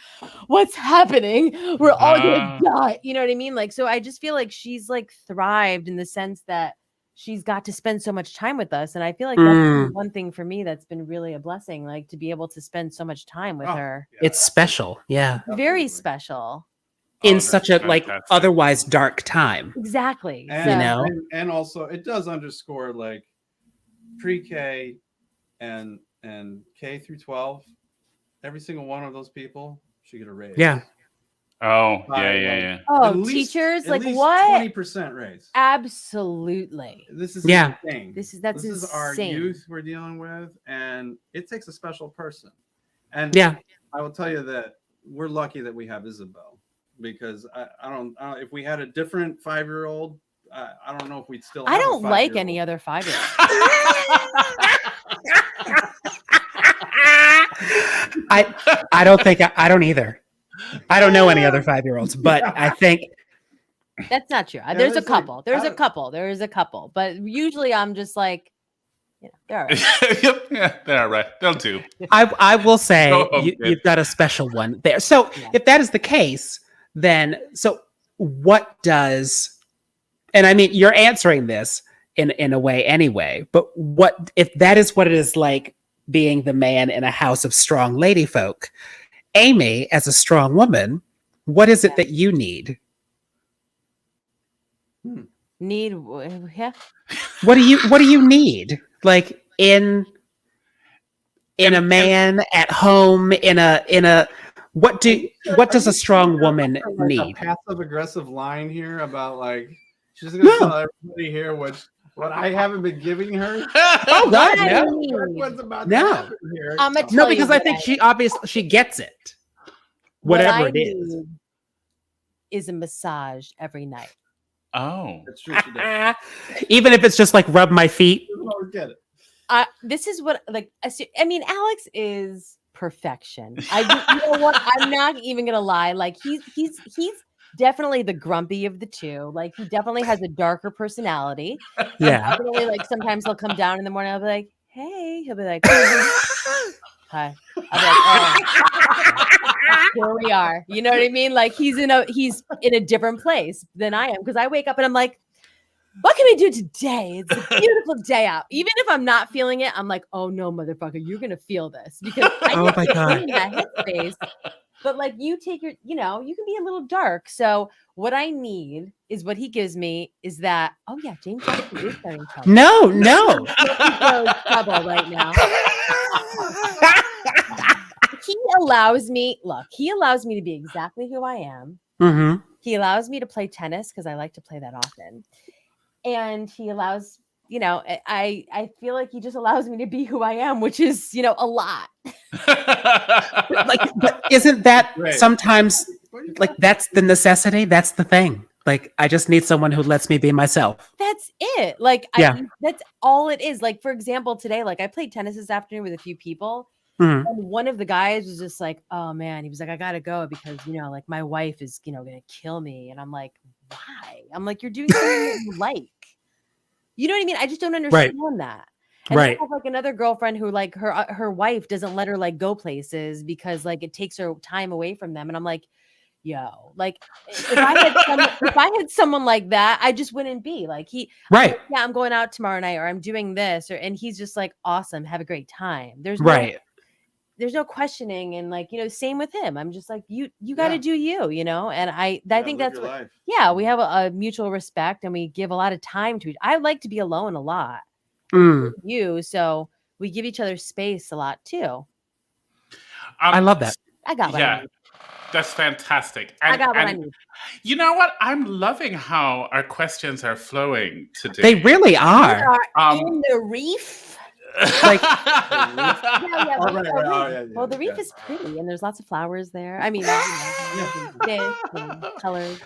what's happening? We're all going to die. You know what I mean? Like, so I just feel like she's like thrived in the sense that she's got to spend so much time with us. And I feel like that's been one thing for me that's been really a blessing, like to be able to spend so much time with her. Yeah. It's special. Yeah. Very Absolutely. special. In that's such a like fantastic. otherwise dark time. Exactly. And, and also it does underscore like pre-K and K through 12. Every single one of those people should get a raise. Yeah. Oh, By, yeah. Oh, at least- teachers, at like least what? 20% raise. Absolutely. This is Yeah. insane. That's This is our insane. youth we're dealing with, and it takes a special person. And Yeah. I will tell you that we're lucky that we have Isabel, because I don't if we had a different 5-year-old, I don't know if we'd still. I have a don't like 5-year-old. any other 5-year-old. I don't think I don't either. I don't know any other 5-year-olds, but I think That's not true. Yeah, There's a there's like- couple. There is a couple. But usually I'm just like, they're all right. Yep, yeah, they're all right. They'll do. I will say Go home, kid. you've got a special one there. So Yeah. if that is the case, then so what does, and I mean, you're answering this in a way anyway, but what if that is what it is like being the man in a house of strong lady folk? Amy, as a strong woman, what is it that you need? Yeah. What do you need? Like in a man at home, in a what does a strong woman need? A passive aggressive line here about like she's gonna tell everybody here what I haven't been giving her. Oh God, Yeah. no. What's about No. to happen here? I'm gonna No, tell you because I what think she gets it. what Whatever I it is. need is a massage every night. Oh. That's true. She does. Even if it's just like rub my feet. I don't get it. This is what I mean, Alex is perfection. You know what? I'm not even gonna lie. Like he's definitely the grumpy of the two. Like he definitely has a darker personality. Yeah. Definitely, like sometimes he'll come down in the morning. I'll be like, "Hey," he'll be like, "Hi." I'll be like, "Oh, here we are." You know what I mean? Like he's in a different place than I am because I wake up and I'm like, what can we do today? It's a beautiful day out. Even if I'm not feeling it, I'm like, oh no, motherfucker, you're gonna feel this because Oh my God. in that headspace. But like you take your, you can be a little dark. So what I need is what he gives me is that. Oh yeah, James Jackson is starting trouble. No. Trouble right now. He allows me to be exactly who I am. Mm-hmm. He allows me to play tennis because I like to play that often. And he allows, I feel like he just allows me to be who I am, which is, a lot. But isn't that Right. sometimes like that's the necessity? That's the thing. Like I just need someone who lets me be myself. That's it. Like, Yeah. that's all it is. Like, for example, today, like I played tennis this afternoon with a few people. Mhm. And one of the guys was just like, oh man, he was like, I gotta go because, like my wife is, gonna kill me. And I'm like, why? I'm like, you're doing something that you like. You know what I mean? I just don't understand that. And I have like another girlfriend who like her wife doesn't let her like go places because like it takes her time away from them. And I'm like, yo, like if I had someone like that, I just wouldn't be like yeah, I'm going out tomorrow night or I'm doing this and he's just like, awesome, have a great time. There's no questioning and like, same with him. I'm just like, you got to do you, and I think that's what, we have a mutual respect and we give a lot of time to each. I like to be alone a lot. So we give each other space a lot too. I love that. I got what I need. That's fantastic. I got what I need. You know what? I'm loving how our questions are flowing today. They really are. We are in the reef. Like, Well, the reef is pretty, and there's lots of flowers there. I mean, colors.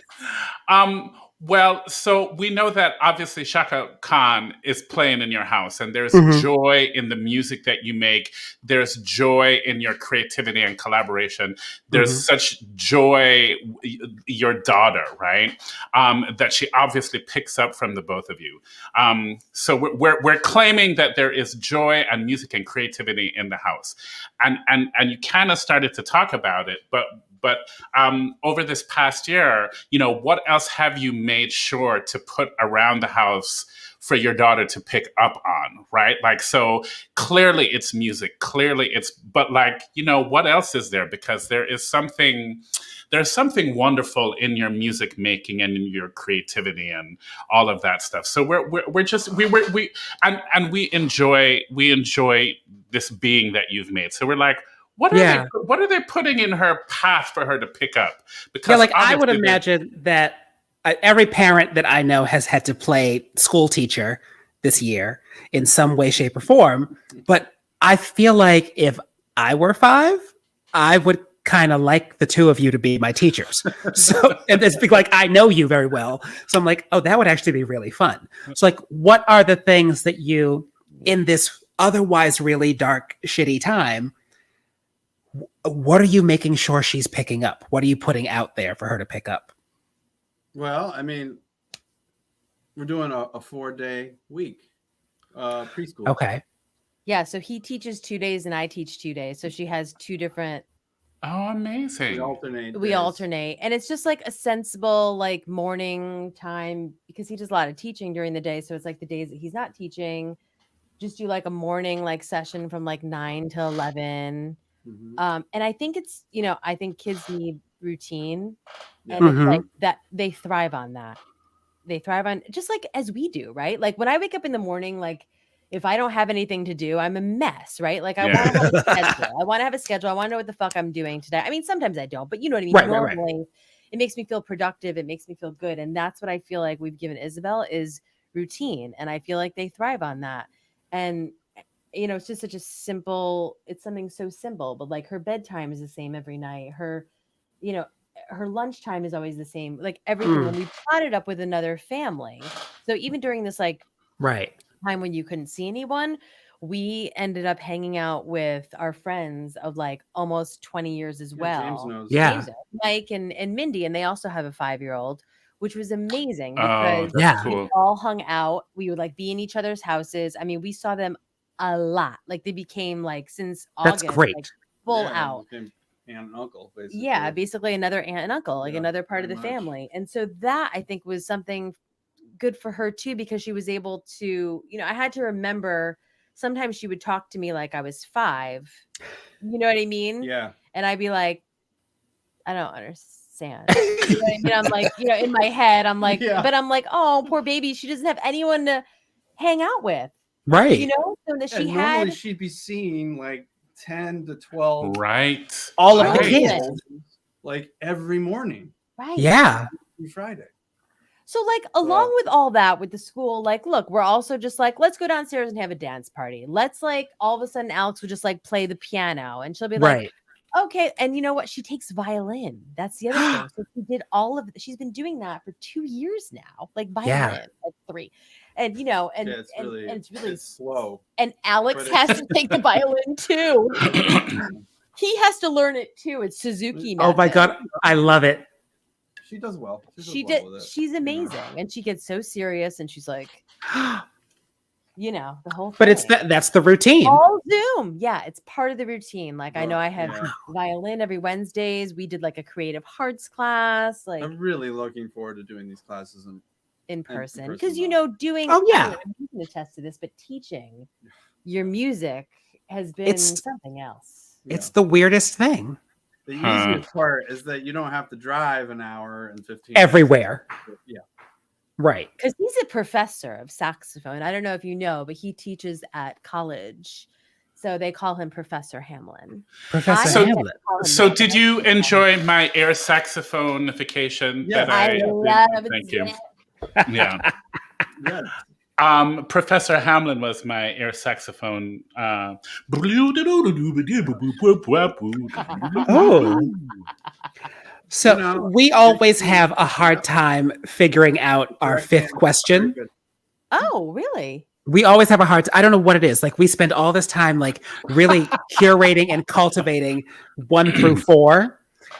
Well, so we know that obviously Shaka Khan is playing in your house, and there's joy in the music that you make. There's joy in your creativity and collaboration. There's such joy, your daughter, right? That she obviously picks up from the both of you. So we're claiming that there is joy and music and creativity in the house, and you kind of started to talk about it, but over this past year, what else have you made sure to put around the house for your daughter to pick up on, right? Like, so clearly it's music, but like, what else is there? Because there's something wonderful in your music making and in your creativity and all of that stuff. So we enjoy this being that you've made. So we're like, what are they putting in her path for her to pick up? Because I would imagine that every parent that I know has had to play school teacher this year in some way, shape, or form. But I feel like if I were 5, I would kind of like the two of you to be my teachers. So, and it's like, I know you very well. So I'm like, oh, that would actually be really fun. So like, what are the things that you, in this otherwise really dark, shitty time, what are you making sure she's picking up? What are you putting out there for her to pick up? Well, I mean, we're doing a 4-day week. preschool. Okay. Yeah, so he teaches 2 days and I teach 2 days. So she has 2 different. Oh, amazing. We days. alternate, and it's just like a sensible like morning time because he does a lot of teaching during the day. So it's like the days that he's not teaching, just do like a morning like session from like 9 to 11. Mhm. And I think it's, I think kids need routine, Yeah. and it's Mhm. like that they thrive on that. They thrive on just like as we do, right? Like when I wake up in the morning, like if I don't have anything to do, I'm a mess, right? Like I want to have a schedule. I want to have a schedule. I want to know what the fuck I'm doing today. I mean, sometimes I don't, but you know what I mean? Right. Normally, it makes me feel productive. It makes me feel good. And that's what I feel like we've given Isabel is routine. And I feel like they thrive on that. And it's just such a simple, it's something so simple, but like her bedtime is the same every night. You know, her lunchtime is always the same, like everything. And we brought it up with another family. So even during this like Right. time when you couldn't see anyone, we ended up hanging out with our friends of like almost 20 years as well. James knows. Yeah. James, Mike and Mindy, and they also have a 5-year-old, which was amazing Oh, because that's Yeah. we cool. all hung out. We would like be in each other's houses. I mean, we saw them a lot. Like they became like since That's August, great. like full Yeah, out. became aunt and uncle, basically. Yeah, basically another aunt and uncle, like Yeah, another part of the very much. family. And so that I think was something good for her too, because she was able to, I had to remember sometimes she would talk to me like I was 5. You know what I mean? Yeah. And I'd be like, I don't understand. You know what I mean? I'm like, in my head, I'm like, Yeah. but I'm like, oh, poor baby. She doesn't have anyone to hang out with. Right. So that she normally had she'd be seeing like 10 to 12 Right. All of the Right. kids. like every morning right. Yeah. through Friday. So like along with all that with the school, like, look, we're also just like, let's go downstairs and have a dance party. Let's like all of a sudden Alex would just like play the piano and she'll be like, Right. okay. And you know what? She takes violin. That's the other thing. So she did she's been doing that for 2 years now, like violin, Yeah. like 3. And and Yeah, it's really it's slow. And Alex but has it's- to take the violin too. He has to learn it too. It's Suzuki. Oh my method. God. I love it. She does well. She does did. well with it, She's you know. amazing, and she gets so serious, and she's like, the whole thing. But that's the routine. All Zoom. Yeah, it's part of the routine. Like I know I have Yeah. violin every Wednesdays. We did like a creative arts class, like I'm really looking forward to doing these classes in person, person, because though. doing. Oh, yeah. I don't know, you can attest to this, but teaching your music has been It's- something else. It's the weirdest thing. The Huh. easiest part is that you don't have to drive an hour and 15 Everywhere. minutes. Yeah. Right. Because he's a professor of saxophone. I don't know if you know, but he teaches at college. So they call him Professor Hamlin. Professor So- Hamlet. So, did you enjoy my air saxophonification? Yeah. that I did? love Thank you. it. Yeah. Yeah. Professor Hamlin was my air saxophone. Oh. So You know, we always have a hard time figuring out our Correct fifth answer. question. Very good. Oh, really? We always have a hard I don't know what it is. Like we spend all this time like really curating and cultivating 1 through 4.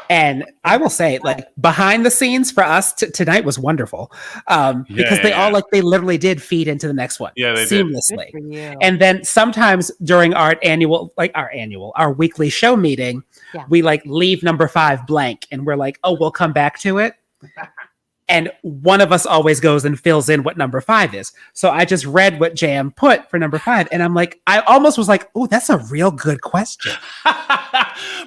And I will say, like behind the scenes for us tonight was wonderful, because they literally did feed into the next one Yeah, they did. Good seamlessly. for you. And then sometimes during our weekly show meeting, Yeah. we like leave number 5 blank, and we're like, oh, we'll come back to it. And one of us always goes and fills in what number 5 is. So I just read what Jam put for number 5, and I'm like, I almost was like, oh, that's a real good question.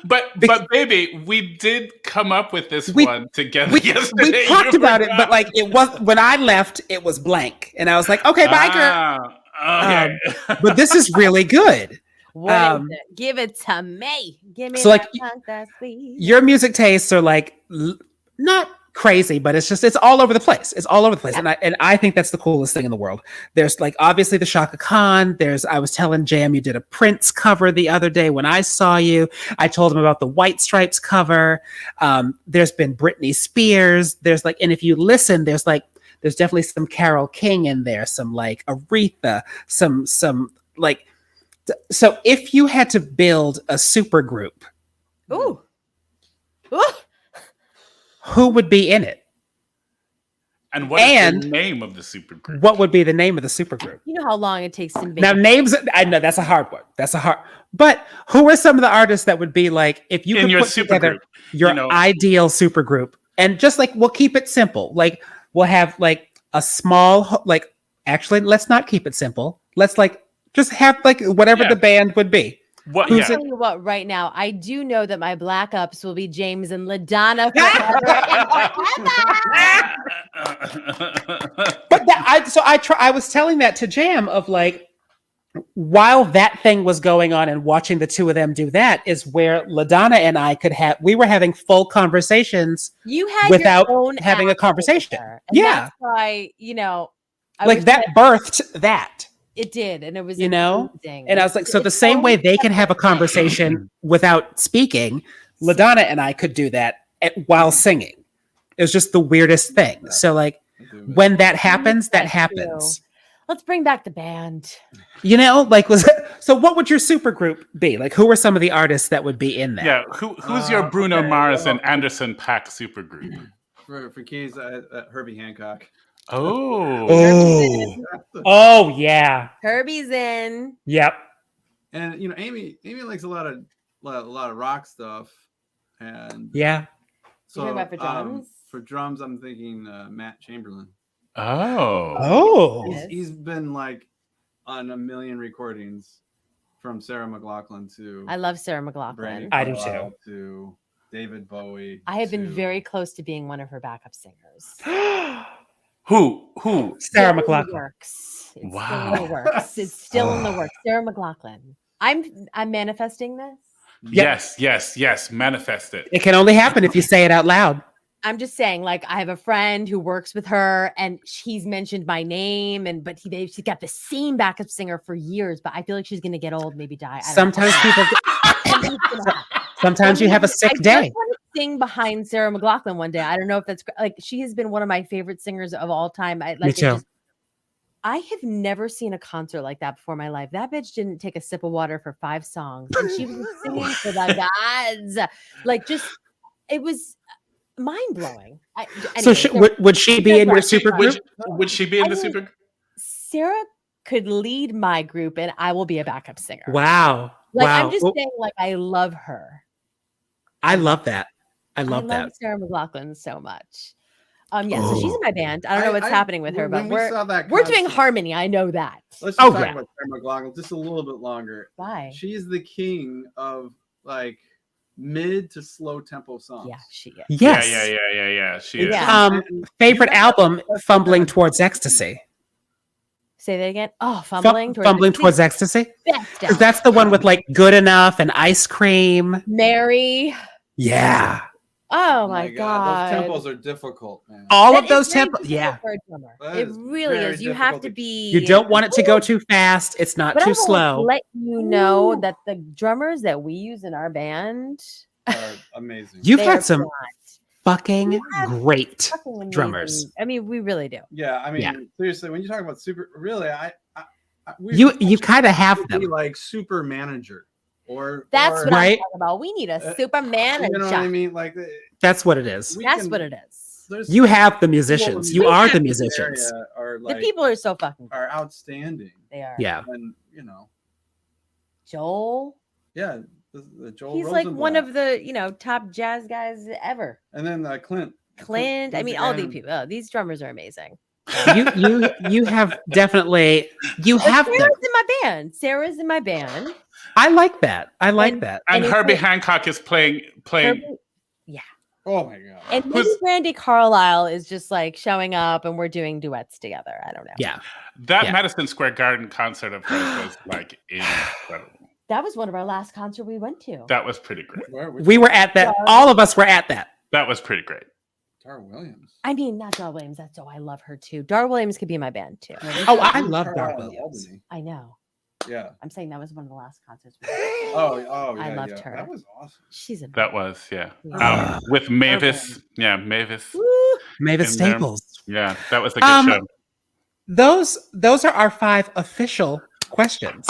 but baby, we did come up with this We- one together We yesterday. talked You about it, forgot. but like it was when I left, it was blank, and I was like, okay, bye, girl. Okay. But this is really good. What is um, it? Give it to me. Give me so, that like, tongue that's sweet. Your music tastes are like not crazy, but it's all over the place. It's all over the place. Yeah. And I think that's the coolest thing in the world. There's like obviously the Shaka Khan. I was telling Jam you did a Prince cover the other day when I saw you. I told him about the White Stripes cover. There's been Britney Spears. And if you listen, there's definitely some Carole King in there, some like Aretha, some like. So if you had to build a super group, Ooh. Ooh. who would be in it? And what is the name of the supergroup? What would be the name of the supergroup? You know how long it takes to make Now, names, I know that's a hard one. But who are some of the artists that would be like, if you In could your put together supergroup, your ideal supergroup, and just like, we'll keep it simple. Like, we'll have like a small, like, actually, let's not keep it simple. Let's like, just have like whatever the band would be. I'll tell you what, right now, I do know that my black ups will be James and LaDonna forever But I was telling that to Jam of like, while that thing was going on and watching the two of them do that is where LaDonna and I we were having full conversations without having a conversation. That's why, like that birthed that. It did, and it was amazing. And I was like, so the same way they can have a conversation without speaking, LaDonna and I could do that while singing. It was just the weirdest thing. So like, when that happens, that happens. Let's bring back the band. So what would your supergroup be? Like, who are some of the artists that would be in that? Yeah, who's your Bruno Mars and Anderson .Paak supergroup? For keys, Herbie Hancock. Oh yeah. Herbie's in. Yep. And Amy likes a lot of rock stuff. And So you're talking about for drums? For drums, I'm thinking Matt Chamberlain. He's been like on a million recordings, from Sarah McLachlan to I love Sarah McLachlan. Brandy I do Carlisle to David Bowie. I have been very close to being one of her backup singers. Who? Sarah McLachlan. It's still in the works. Sarah McLachlan. I'm manifesting this. Yes. Manifest it. It can only happen if you say it out loud. I'm just saying, like, I have a friend who works with her, and he's mentioned my name, but she's got the same backup singer for years. But I feel like she's gonna get old, maybe die. Sometimes sometimes you have a sick day. I want to sing behind Sarah McLachlan one day. I don't know if that's like she has been one of my favorite singers of all time. Me too. I have never seen a concert like that before in my life. That bitch didn't take a sip of water for 5 songs, and she was singing for the gods. Like, just it was mind blowing. Would she be in your super group? Would she be in the super group? Sarah could lead my group, and I will be a backup singer. Wow. I'm just saying, like, I love her. I love that. I love Sarah McLachlan so much. So she's in my band. I don't know what's happening with her, but we're doing harmony. I know that. Let's just talk about Sarah McLachlan just a little bit longer. Why? She's the king of like mid to slow tempo songs. Yeah, she is. Yes. Yeah. She is. Favorite album, Fumbling Towards Ecstasy. Say that again. Oh, Fumbling Towards Ecstasy. That's the one with like Good Enough and Ice Cream. Mary. Yeah. Oh my God. Those tempos are difficult, man. All of those tempos. Yeah. It really is. You have to be. You don't want it to go too fast. It's not too slow. Let you know that the drummers that we use in our band are amazing. You've had some fucking great drummers. I mean, we really do. Yeah. I mean, seriously, when you talk about you kind of have them like super manager. That's what I'm talking about. We need a super manager. You know what I mean? Like that's what it is. That's what it is. You have the musicians. You are the musicians. The people are so fucking are outstanding. They are. Yeah. And Joel. Yeah, the Joel. He's like one of the top jazz guys ever. And then Clint. I mean, all these people. Oh, these drummers are amazing. You have definitely have them. Sarah's in my band. Sarah's in my band. I like that. And Herbie Hancock is playing. Yeah. Oh my God. And maybe Brandy Carlisle is just like showing up, and we're doing duets together. I don't know. Yeah. That Madison Square Garden concert of hers was like incredible. That was one of our last concerts we went to. That was pretty great. We were at that. All of us were at that. That was pretty great. Dar Williams. I mean, not Dar Williams. I love her too. Dar Williams could be in my band too. I love Dar Williams. I know. Yeah. I'm saying that was one of the last concerts. I loved her. That was awesome. That was with Mavis. Yeah, Mavis. Woo! Mavis Staples. Yeah, that was a good show. Those are our 5 official questions.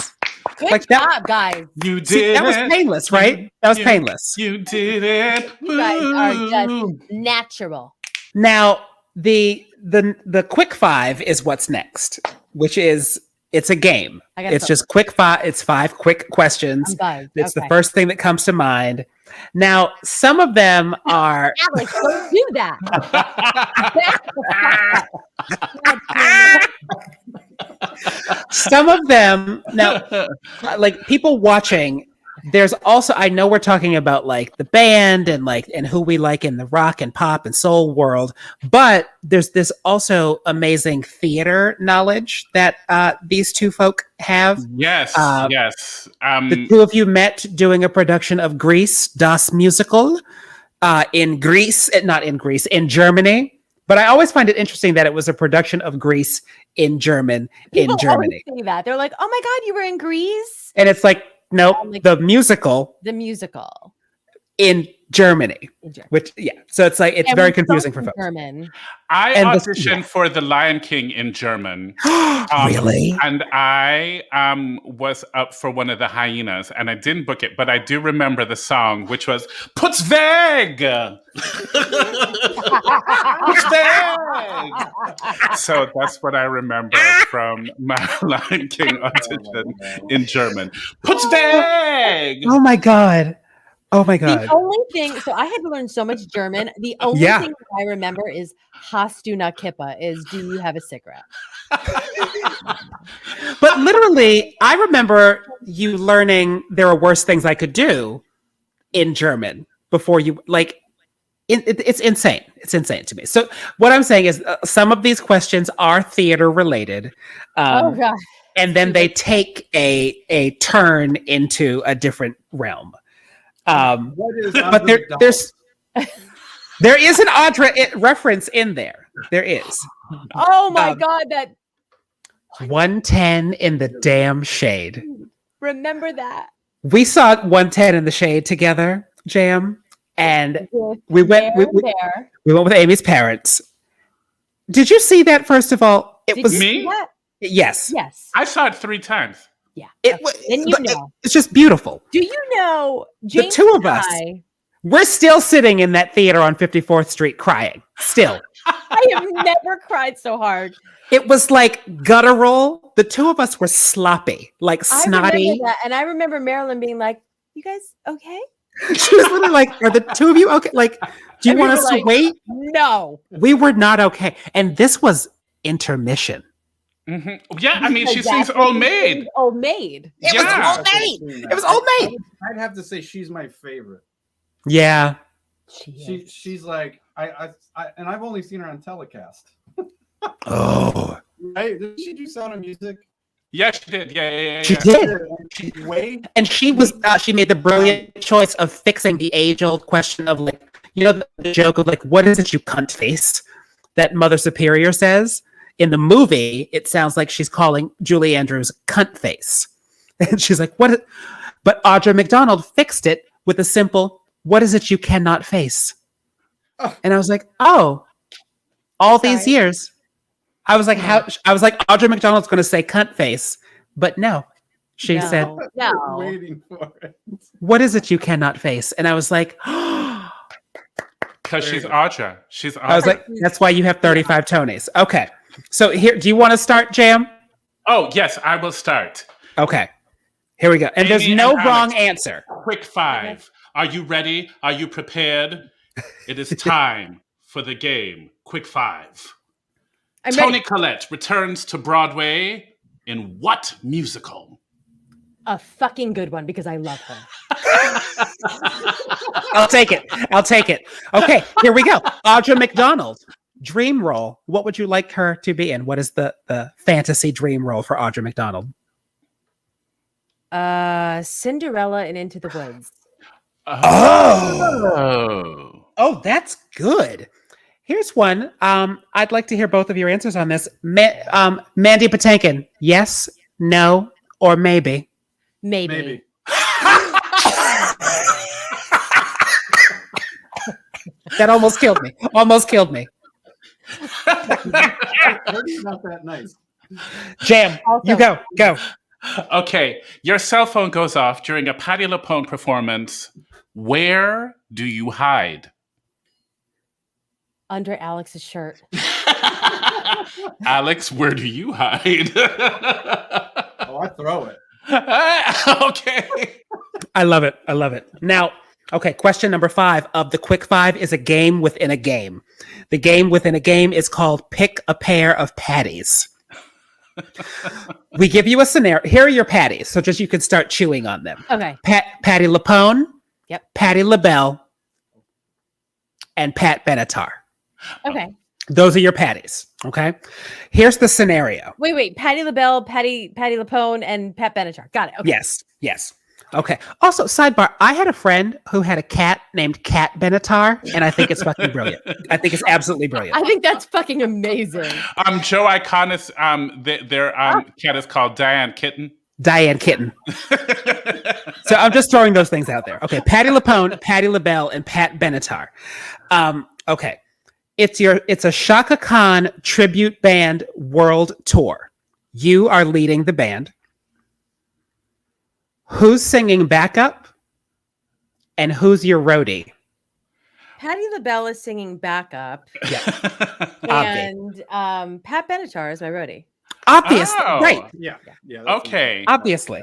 Good job, guys. You did. That was painless, right? That was painless. You did it. You guys are just natural. Now, the the quick five is what's next, which is it's a game. It's just quick five. It's 5 quick questions. It's the first thing that comes to mind. Now, some of them are. Alex, don't do that. Some of them now, like people watching. There's also, I know we're talking about like the band and who we like in the rock and pop and soul world, but there's this also amazing theater knowledge that these two folk have. Yes, yes. The two of you met doing a production of Grease, Das Musical, in Greece, not in Greece, in Germany. But I always find it interesting that it was a production of Grease in Germany. People always say that. They're like, "Oh my God, you were in Greece?" And it's like, no, the musical. The musical. In Germany. Which, so it's like, it's very confusing for folks. German. I auditioned for The Lion King in German. Really? And I was up for one of the hyenas, and I didn't book it, but I do remember the song, which was Putz weg! Putz weg! So that's what I remember from my Lion King audition in German. Putz weg! Oh my God. Oh my God. The only thing, so I had to learn so much German. The only thing I remember is Hast du eine Kippe, is do you have a cigarette? But literally, I remember you learning there are worse things I could do in German before you, like, it's insane. It's insane to me. So what I'm saying is some of these questions are theater related. Oh God. And then they take a turn into a different realm. But there's there is an Audra reference in there. There is. Oh my God, that 110 in the damn shade. Remember that. We saw 110 in the shade together, Jam, and we went with Amy's parents. Did you see that? First of all, it was me. Yes. I saw it 3 times. Yeah. It's just beautiful. Do you know, James the two of us, we're still sitting in that theater on 54th Street crying. Still. I have never cried so hard. It was like guttural. The two of us were sloppy, like snotty. I remember that. And I remember Marilyn being like, "You guys okay?" She was literally like, "Are the two of you okay? Like, do you want us to wait?" No. We were not okay. And this was intermission. Mm-hmm. Yeah, I mean, she sings Old Maid. Old Maid. It was Old Maid. It was Old Maid. I'd have to say she's my favorite. Yeah. She's like, and I've only seen her on telecast. Oh. Right? Did she do Sound of Music? Yeah, she did. Yeah. She did. And she was she made the brilliant choice of fixing the age-old question of, like, you know, the joke of like, what is it, you cunt face, that Mother Superior says. In the movie, it sounds like she's calling Julie Andrews cunt face. And she's like, what? But Audra McDonald fixed it with a simple, what is it you cannot face? Oh. And I was like, oh, these years. I was like, Audra McDonald's going to say cunt face. But no, she said, no. Waiting for it. What is it you cannot face? And I was like, because she's Audra. I was like, that's why you have 35 Tonys. Okay. So here, do you want to start, Jam? Oh, yes, I will start. Okay. Here we go. And there's no wrong answer. Quick 5. Are you ready? Are you prepared? It is time for the game. Quick 5. Toni Collette returns to Broadway in what musical? A fucking good one, because I love her. I'll take it. Okay, here we go. Audra McDonald. Dream role. What would you like her to be in? What is the fantasy dream role for Audra McDonald? Cinderella and Into the Woods. Oh, that's good. Here's one. I'd like to hear both of your answers on this. Mandy Patinkin. Yes, no, or maybe. Maybe. That almost killed me. It's not that nice. Jam, you go. Okay, your cell phone goes off during a Patti LuPone performance. Where do you hide? Under Alex's shirt. Alex, where do you hide? Oh, I throw it. Okay. I love it. I love it. Now, okay, question number 5 of the quick 5 is a game within a game. The game within a game is called Pick a Pair of Patties. We give you a scenario. Here are your patties, so just you can start chewing on them. Okay. Patty LaPone, Yep. Patty LaBelle, and Pat Benatar. Okay. Those are your patties. Okay. Here's the scenario. Wait. Patty LaBelle, Patty LaPone, and Pat Benatar. Got it. Okay. Yes. Okay. Also, sidebar, I had a friend who had a cat named Cat Benatar, and I think it's fucking brilliant. I think it's absolutely brilliant. I think that's fucking amazing. Joe Iconis, their cat is called Diane Kitten. Diane Kitten. So I'm just throwing those things out there. Okay. Patty LaPone, Patty LaBelle, and Pat Benatar. Okay. It's a Shaka Khan tribute band world tour. You are leading the band. Who's singing backup? And who's your roadie? Patty LaBelle is singing backup, Yeah. and Pat Benatar is my roadie. Obviously. Oh. Right. Yeah. That's Okay. Obviously.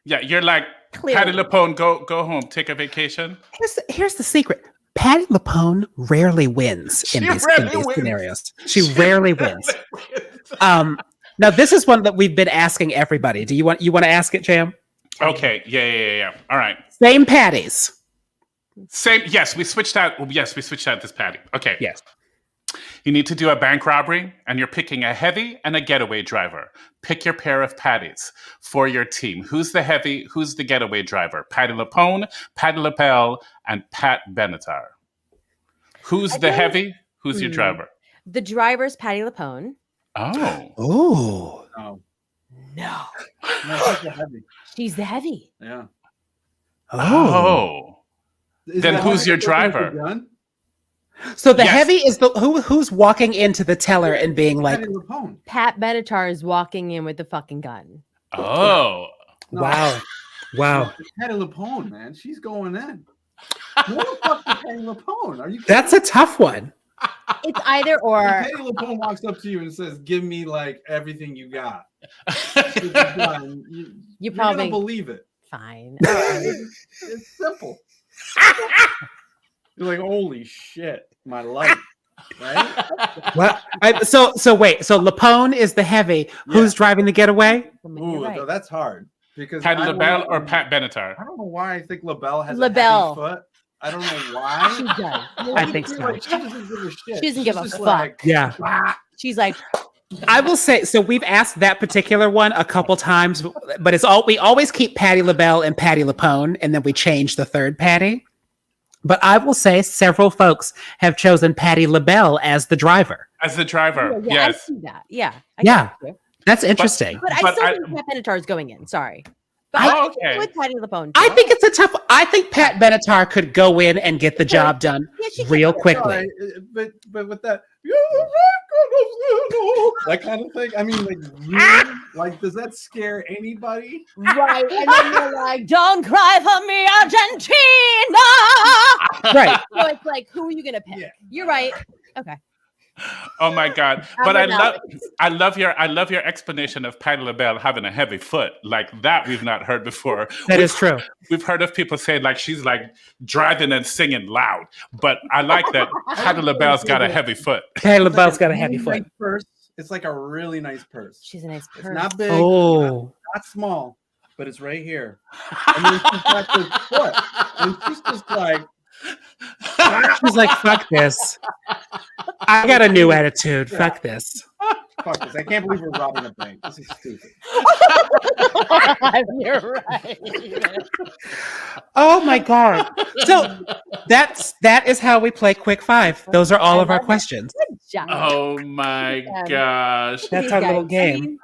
Yeah, you're like, Clearly. Patty LaPone, go home, take a vacation. Here's the secret. Patty LaPone rarely wins in these scenarios. She rarely wins. Now this is one that we've been asking everybody. Do you want to ask it, Jam? Okay. Yeah. All right. Same patties. Same. Yes, we switched out. Yes, we switched out this Patty. Okay. Yes. You need to do a bank robbery, and you're picking a heavy and a getaway driver. Pick your pair of patties for your team. Who's the heavy? Who's the getaway driver? Patty LaPone, Patty LaBelle, and Pat Benatar. Who's the heavy? Who's your driver? The driver's Patty LaPone. Oh. Oh. Oh. No. No, she's the heavy. She's the heavy. Yeah. Oh. Is Then that who's how your it goes with driver? the gun? So the Yes. heavy is the who's walking into the teller and being like, Patty LaPone. Pat Benatar is walking in with the fucking gun. Oh. No. wow. Wow. It's Patty LaPone, man. She's going in. Who the fuck is Patty LaPone? Are you kidding? That's a tough one. It's either or. Patty LaPone walks up to you and says, "Give me like everything you got." With the gun, You you're probably gonna believe it. fine. It's simple. You're like, holy shit, my life, right? What? So wait. So LaPone is the heavy. Who's driving the getaway? Ooh, Right. that's hard because Patty I don't LaBelle know- or Pat Benatar? I don't know why I think LaBelle has LaBelle. a heavy foot. I don't know why. She does. I think so. Like, she doesn't give a shit. She doesn't give a She's just fuck. like, Yeah. "Ah." She's like, I will say, so we've asked that particular one a couple times, but we always keep Patty LaBelle and Patty LaPone, and then we change the third Patty. But I will say several folks have chosen Patty LaBelle as the driver. As the driver, yeah, yes. I see that. Yeah. I Yeah. get you. That's interesting. But I But still I- think Pat Benatar is going in. Sorry. But Oh, I'm okay. with Patty LaPone. I think it's a tough. I think Pat Benatar could go in and get the job done Yeah, she could. real All quickly. right, but with that, that kind of thing. I mean, like, really? Like, does that scare anybody? Right. And then you're like, don't cry for me, Argentina. Right. So it's like, who are you going to pick? Yeah. You're right. Okay. Oh my God! I'm But with I love your explanation of Patty LaBelle having a heavy foot like that. We've not heard before. That is true. We've heard of people saying like she's like driving and singing loud, but I like that Patty LaBelle's got a heavy foot. Patty LaBelle's got a Really heavy foot. nice purse. It's like a really nice purse. She's a nice It's person. not big, Oh. not small, but it's right here. And then she's got this foot, and she's just like, She's like, fuck this. I got a new attitude. Fuck this. "Fuck this! I can't believe we're robbing a bank. This is stupid." You're right. Oh my God. So that is how we play Quick Five. Those are all of our questions. Good job. Oh my gosh! That's These our little guys. game.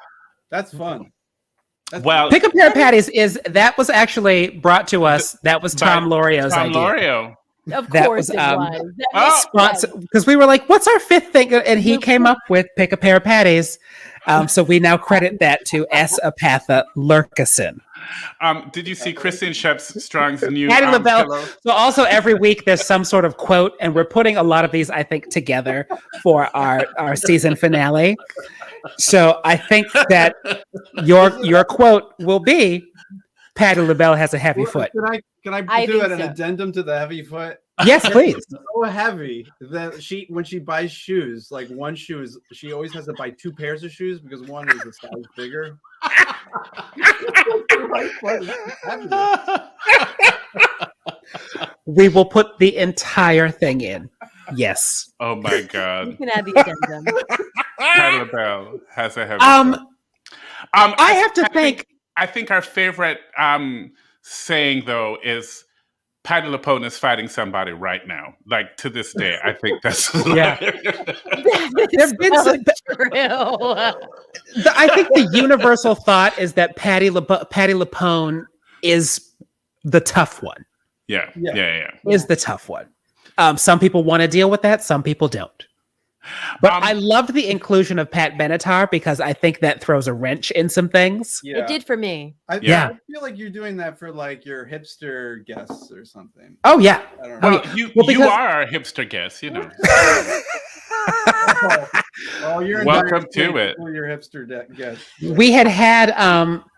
That's fun. That's Well, Pick a Pair of Patties that was actually brought to us. That was Tom Lorio's Tom idea. Lorio. Of That course was, it um, was. That makes sponsor sense. because we were like, "What's our fifth thing?" And he came up with "Pick a pair of patties." So we now credit that to S. Apatha Lurkison. Did you see Christine Strong's new Patty LaBelle. pillow? So also every week there's some sort of quote, and we're putting a lot of these, I think, together for our season finale. So I think that your quote will be Patty LaBelle has a heavy foot. Can I I do think an so. addendum to the heavy foot? Yes, please. It's so heavy that when she buys shoes, like one shoe is, she always has to buy 2 pairs of shoes because one is a size bigger. We will put the entire thing in. Yes. Oh my You God. can add the addendum. Patty LaBelle has a heavy Um, foot. I have to think. I think our favorite saying though is Patty LuPone is fighting somebody right now. Like to this day, I think that's Yeah. There've been So some, true. I think the universal thought is that Patty LuPone is the tough one. Yeah. Is the tough one. Some people want to deal with that. Some people don't. But I loved the inclusion of Pat Benatar because I think that throws a wrench in some things. Yeah. It did for me. I Yeah. feel like you're doing that for like your hipster guests or something. Oh yeah. I don't Oh, know. yeah. You Well, because- are our hipster guest, you know. Oh, you're in Welcome dire to straits it. for your hipster guest. We had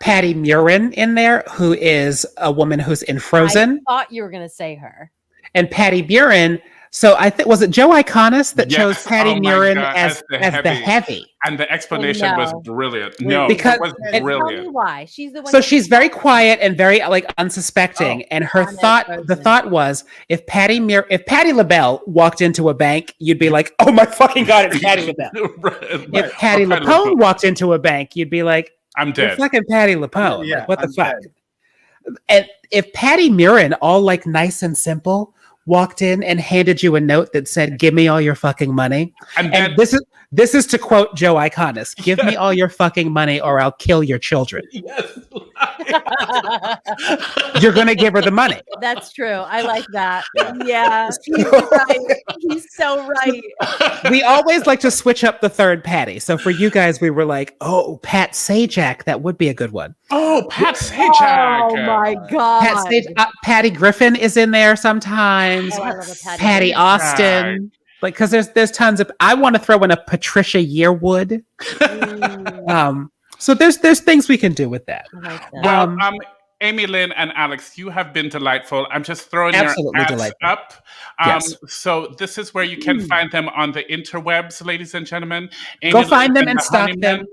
Patty Murin in there, who is a woman who's in Frozen, I thought you were going to say her. and Patty Murin. So I think was it Joe Iconis that Yes. chose Patty Oh my Murin God, as the heavy? And the explanation was no. brilliant. Wait, No, because- it was Tell me brilliant. why. She's the one. So she's very quiet and very like unsuspecting. And her I'm the Frozen. thought was if Patty LaBelle walked into a bank, you'd be like, "Oh my fucking God, it's Patty LaBelle." Right. If Patty Or Patty LuPone walked into a bank, you'd be like, I'm "You're dead. fucking Patty LuPone." Yeah, Like, what the I'm fuck? dead. And if Patty Murin, all like nice and simple, walked in and handed you a note that said, "Give me all your fucking money," And then and this is to quote Joe Iconis, "Give me all your fucking money or I'll kill your children." yes. You're gonna give her the money. That's true. I like that. Yeah. Yeah. He's right. He's so right. We always like to switch up the third Patty. So for you guys, we were like, "Oh, Pat Sajak, that would be a good one." Oh, Pat Sajak. Oh my God. Patty Griffin is in there sometimes. Oh, I love a Patty Patty Griffin. Austin. Like, because there's tons of. I want to throw in a Patricia Yearwood. Mm, So there's things we can do with that. I like that. Well, Amy, Lynn, and Alex, you have been delightful. I'm just throwing Absolutely your ads delightful. up. Yes. So this is where you can find them on the interwebs, ladies and gentlemen. Go Amy find Lynn them and the stalk Honeymen, them.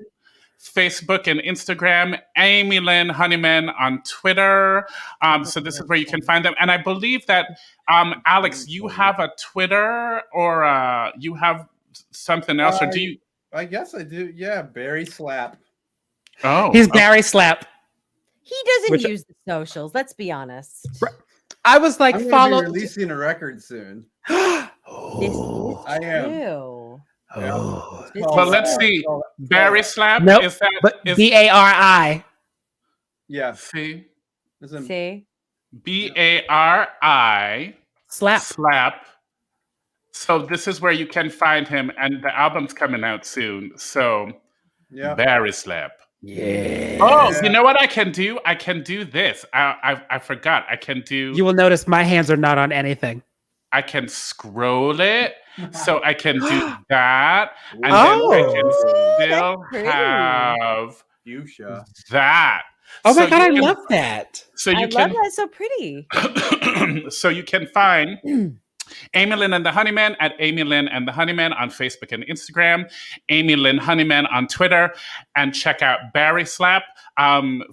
Facebook and Instagram, Amy Lynn Honeymen on Twitter. So this is where you can find them. And I believe that, Alex, you have a Twitter or you have something else, or do you? I guess I do. Yeah, Barry Slap. Oh, He's Barry Slap. He doesn't Which- use the socials. Let's be honest. I was like, I'm gonna follow. be releasing a record soon. This Oh. I am. True. Oh. This But is let's true. see. Barry Slap. Nope, Is that? But Is, BARI. Yeah. see, Listen, See? BARI Slap. Slap. So this is where you can find him, and the album's coming out soon. So yeah. Barry Slap. Yeah. Oh, you know what I can do? I can do this. I forgot. I can do. You will notice my hands are not on anything. I can scroll it, so I can do that, and then Oh. I can still pretty. have Fuchsia. that. Oh my So God, I you can- love that. So I you love can. that. So pretty. So you can find Amy Lynn and the Honeymen at Amy Lynn and the Honeymen on Facebook and Instagram, Amy Lynn Honeymen on Twitter, and check out Barry Slap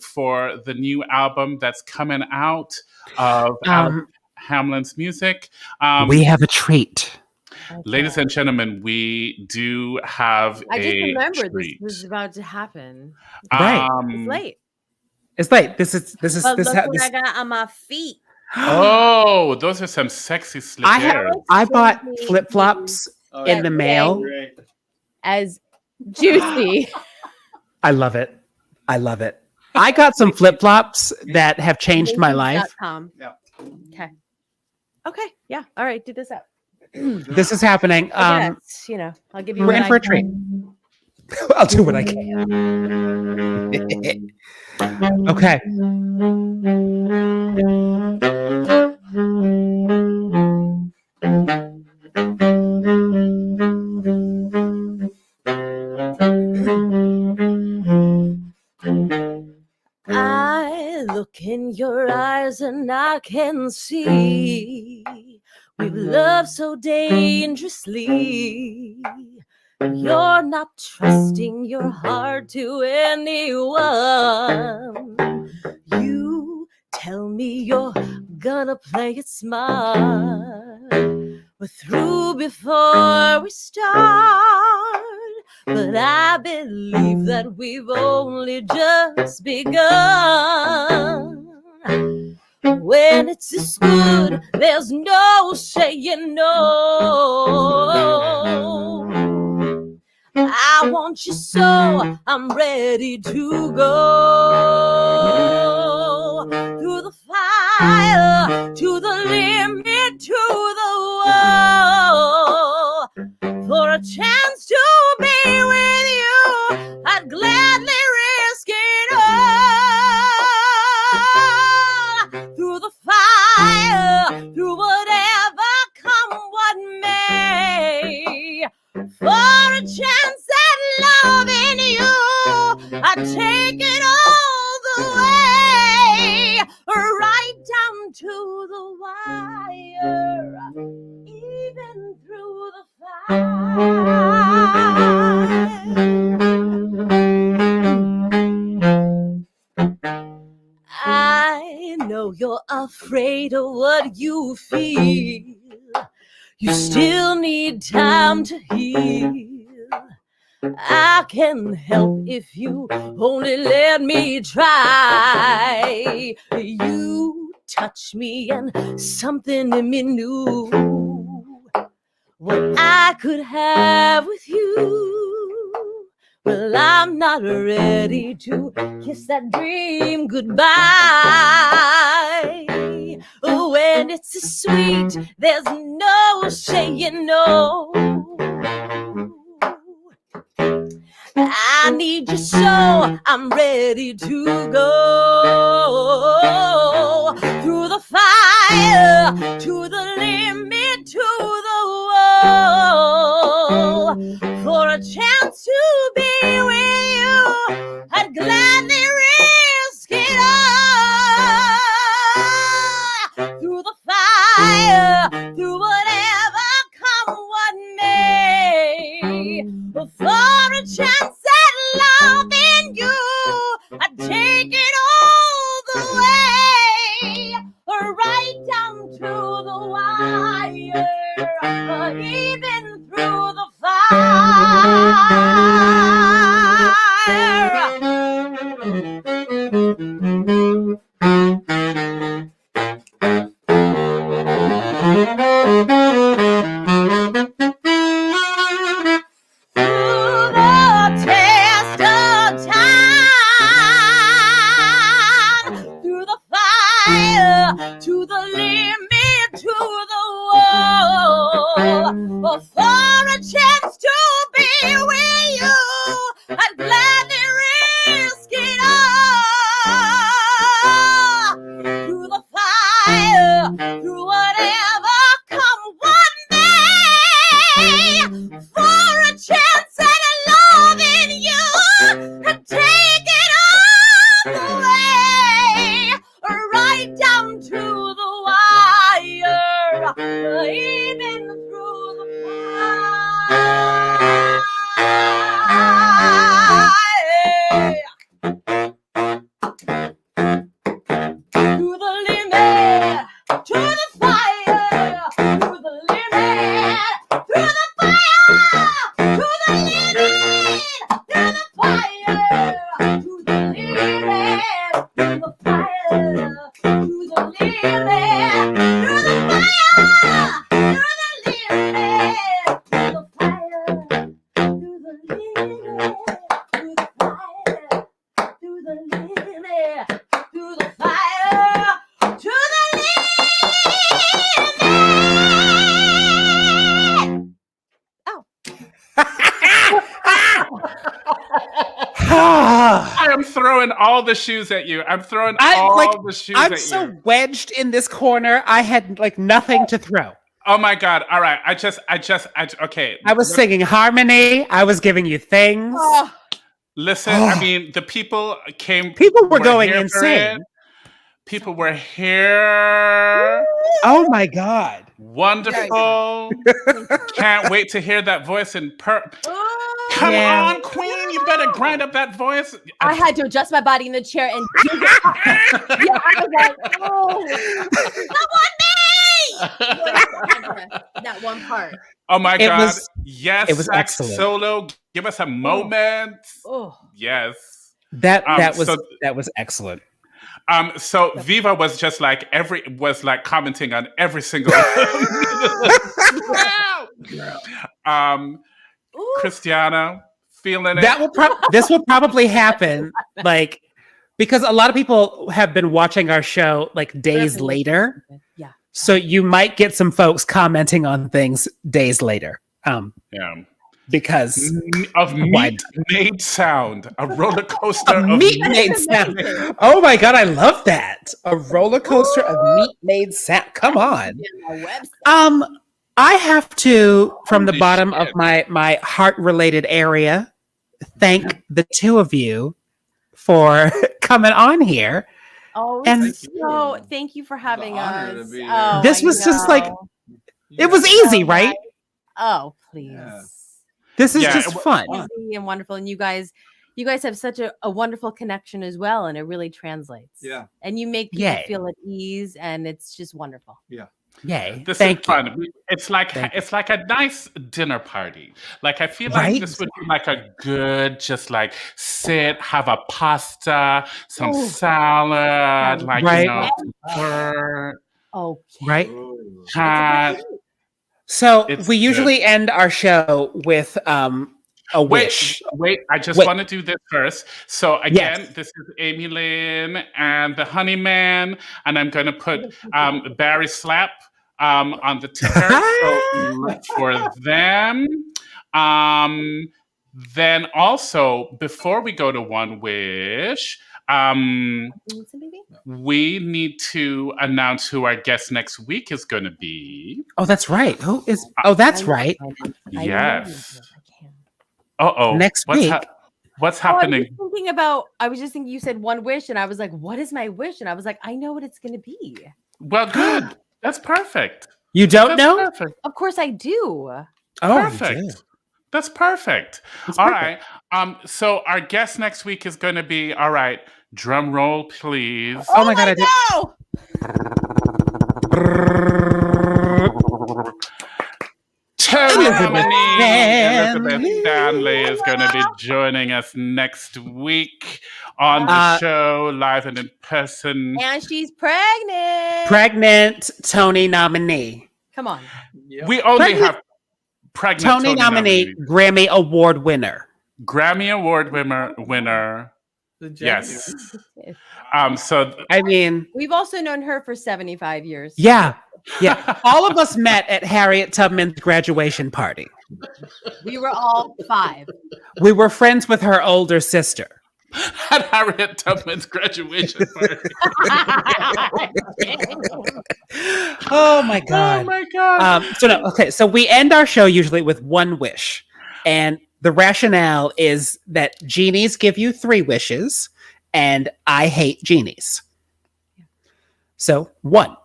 for the new album that's coming out of Alex Hamlin's music. We have a treat. Ladies and gentlemen, we do have I just a remembered treat. this was about to happen. Right. It's late. It's late. This is But look what this. I got on my feet. Oh, those are some sexy I have. slippers. I bought flip flops Oh, in the mail. Great. As juicy. I love it. I love it. I got some flip flops that have changed my life. .com. Yeah. Okay. Okay. Yeah. All right. Do this up. This is happening. Yes, I'll give you. We're what in I for a can. treat. I'll do what I can. Okay. I look in your eyes and I can see we've loved so dangerously. You're not trusting your heart to anyone. You tell me you're gonna play it smart. We're through before we start. But I believe that we've only just begun. When it's this good, there's no saying no. I want you so I'm ready to go through the fire, to the limit, to the wall. For a chance to be with you, I'd gladly risk it all. Through the fire, through whatever, come what may. For a chance at loving you, I'd take it all the way, right down to the wire, even through the I know you're afraid of what you feel. You still need time to heal. I can help if you only let me try. You touch me and something in me knew what I could have with you. Well, I'm not ready to kiss that dream goodbye. When it's so sweet, there's no saying no. I need you so I'm ready to go through the fire, to the limit, to the wall. For a chance to be with you, I'd gladly risk it all. Through the fire, through whatever, come what may. For a chance at loving you, I'd take it all the way, right down to the wire, even through the to the limit, to the wall. For a chance to be with you, I'd gladly risk it all. Through the fire, through whatever, come what may. For a chance at loving you, I'd take it all the way, right down to the wire, even through the to the limit, to the fire, to the limit, through the fire, to the limit, through the fire, to the limit, through the fire, to the limit, through the fire, through the limit, through the fire, through the limit, through the fire, through the limit, through the fire, to the limit. throwing all the shoes at you. I'm throwing the shoes I'm at so you. wedged in this corner. I had like nothing to throw. Oh my God. All right. Okay. I was singing harmony. I was giving you things. Oh, Listen, I mean, the people came. People were going here for it. insane. People were here. Oh my God. Wonderful. Can't wait to hear that voice in oh. Come Yeah. on, Queen. You better grind up that voice. I had to adjust my body in the chair and give it up. Yeah, I was like, oh, that one part. Oh my It God. was- Yes. it was sax excellent. solo. Give us a moment. Oh, Yes. That was so- excellent. So Viva was just like commenting on every single Christiana feeling it. This will probably happen like because a lot of people have been watching our show like days later. yeah. So you might get some folks commenting on things days later. Yeah. Because Of meat made sound. A roller coaster of meat made sound. Oh my God, I love that. A roller coaster of meat made sound. Come on. I have to, from the Holy bottom shit. of my heart-related area, thank the two of you for coming on here. Oh, And- thank you for having honor us. to be here. Oh, This I was just like, know. it was easy, right? Oh, please. Yeah. This is Yeah, just it fun. Easy and wonderful. And you guys have such a wonderful connection as well. And it really translates. Yeah. And you make people Yay. feel at ease and it's just wonderful. Yay. This Thank is you. fun. It's like Thank you. it's like a nice dinner party. Like I feel Right? like this would be like a good, just like sit, have a pasta, some Ooh. salad, like Right. Oh, Right? chat. So It's we good. usually end our show with a wish. Wait! I just Wait. want to do this first. So again, Yes. this is Amy Lynn and the Honeymen, and I'm going to put Barry Slap on the ticker. So look for them. Then also, before we go to One Wish, we need to announce who our guest next week is going to be. Oh, that's right. Who is? Oh, that's right. Yes. Uh-oh. Next What's week. What's I was happening? just thinking you said one wish, and I was like, what is my wish? And I was like, I know what it's going to be. Well, good. That's perfect. You don't That's know? perfect. Of course I do. Oh, you Perfect. do. That's perfect. That's All perfect. right. So our guest next week is going to be, all right, drum roll, please. Oh my God, I did. No! Terry Elizabeth Elizabeth Stanley is going to be joining us next week on the show, live and in person. And she's pregnant. Pregnant Tony nominee. Come on. We only Pregnant- have pregnant Tony nominee, Grammy Award winner. Grammy Award winner. The Yes. genuine. So I mean, We've also known her for 75 years. yeah. Yeah. All of us met at Harriet Tubman's graduation party. We were all 5. We were friends with her older sister. at Harriet Tubman's graduation party. Oh my God. Oh my God. So we end our show usually with one wish. And the rationale is that genies give you 3 wishes, and I hate genies. So 1.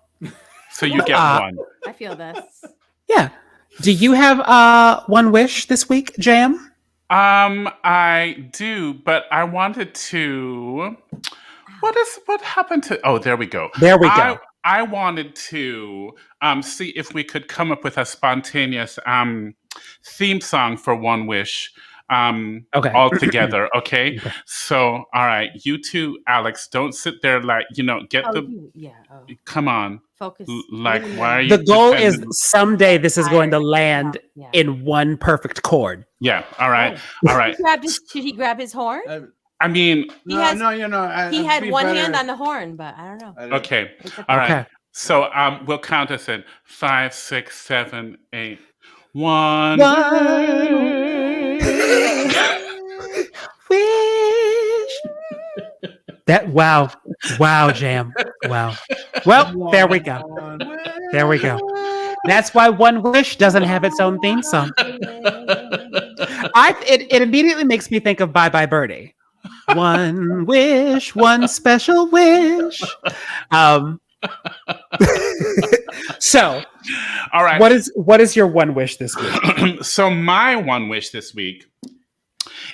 So you get one. I feel this. Yeah. Do you have one wish this week, Jam? I do, but I wanted to. What happened to? Oh, there we go. There we go. I wanted to see if we could come up with a spontaneous theme song for One Wish. Okay. All together. Okay. So, all right, you two, Alex, don't sit there like get Come on. Focus. Like, why are you? The goal is defending- someday this is going to land in one perfect chord. Yeah. All right. All right. Should he grab his horn? I mean, He had I'd one be hand better- on the horn, but I don't know. okay. All right. Okay. So we'll count us in 5, 6, 7, 8. 1. Wish. Wow, Jam. Wow. Well, there we go. There we go. That's why One Wish doesn't have its own theme song. It immediately makes me think of Bye Bye Birdie. One wish, one special wish. So, all right. What is your one wish this week? So my one wish this week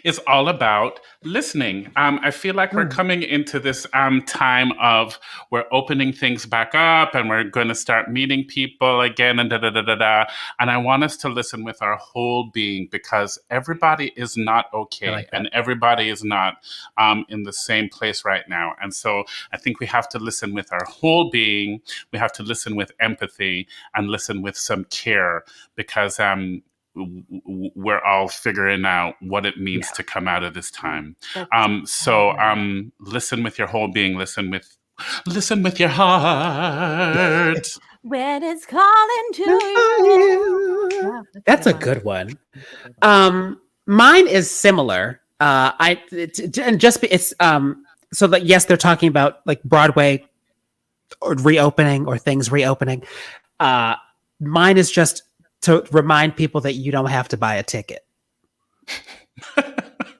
is all about listening. I feel like we're coming into this time of we're opening things back up and we're going to start meeting people again and And I want us to listen with our whole being because everybody is not okay and everybody is not in the same place right now. And so I think we have to listen with our whole being. We have to listen with empathy and listen with some care because we're all figuring out what it means to come out of this time. Listen with your whole being. Listen with your heart. When it's calling to you. Yeah, that's a good one. Mine is similar. So that yes, they're talking about like Broadway or reopening or things reopening. Mine is just to remind people that you don't have to buy a ticket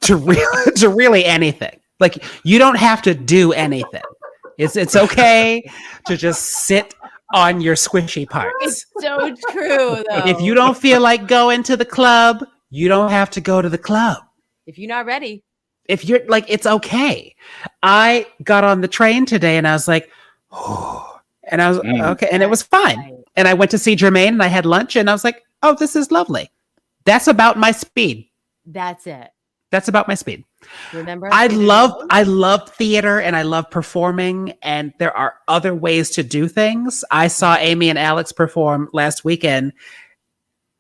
to really anything. Like you don't have to do anything. It's okay to just sit on your squishy parts. It's so true, though. If you don't feel like going to the club, you don't have to go to the club. If you're not ready. If you're like, it's okay. I got on the train today and I was like, oh, and I was okay. And it was fine. And I went to see Jermaine and I had lunch and I was like, oh, this is lovely. That's about my speed. That's it. That's about my speed. Remember? I love theater and I love performing and there are other ways to do things. I saw Amy and Alex perform last weekend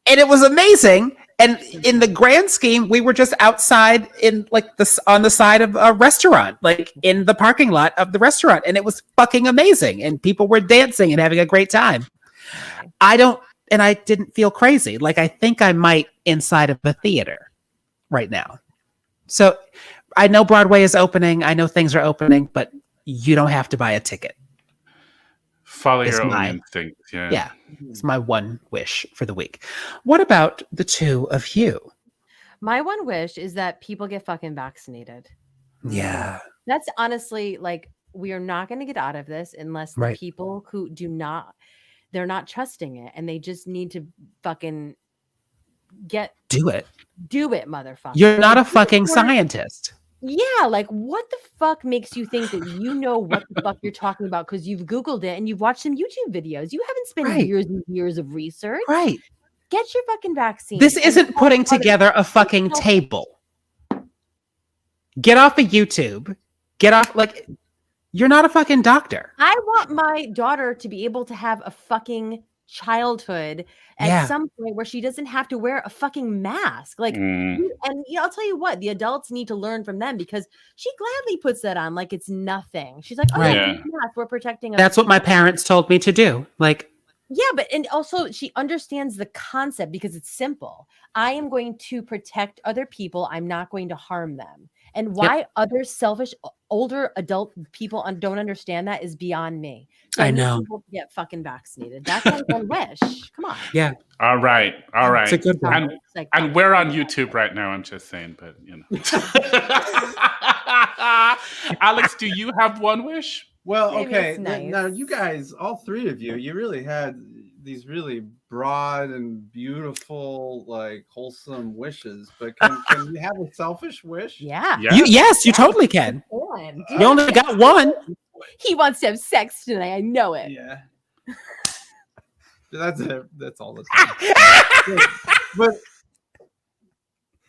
and it was amazing. And in the grand scheme, we were just outside in like this on the side of a restaurant, like in the parking lot of the restaurant. And it was fucking amazing. And people were dancing and having a great time. I didn't feel crazy. Like I think I might inside of a theater right now. So I know Broadway is opening. I know things are opening, but you don't have to buy a ticket. Follow your own instinct. Yeah. It's my one wish for the week. What about the two of you? My one wish is that people get fucking vaccinated. Yeah. That's honestly like, we are not going to get out of this unless the people who they're not trusting it and they just need to fucking do it, motherfucker. You're not a fucking scientist. Yeah, like what the fuck makes you think that you know what the fuck you're talking about because you've Googled it and you've watched some YouTube videos. You haven't spent years and years of research. Right. Get your fucking vaccine. This isn't putting together a fucking table. Get off of YouTube. Get off, like, you're not a fucking doctor. I want my daughter to be able to have a fucking childhood at some point where she doesn't have to wear a fucking mask. Like, and I'll tell you what, the adults need to learn from them because she gladly puts that on like it's nothing. She's like, oh, mask, we're protecting us. That's what my parents told me to do. Like, yeah, but and also she understands the concept because it's simple. I am going to protect other people. I'm not going to harm them. And why other selfish older adult people don't understand that is beyond me. So I know. People get fucking vaccinated. That's my one wish. Come on. Yeah. All right. It's a good one. And we're on YouTube right now. I'm just saying, but you know. Alex, do you have one wish? Well, okay. Now you guys, all three of you really had these really broad and beautiful, like wholesome wishes. But can you have a selfish wish? Yeah. Yes, you totally can. You only got one. He wants to have sex tonight. I know it. Yeah. That's it. That's all the time. But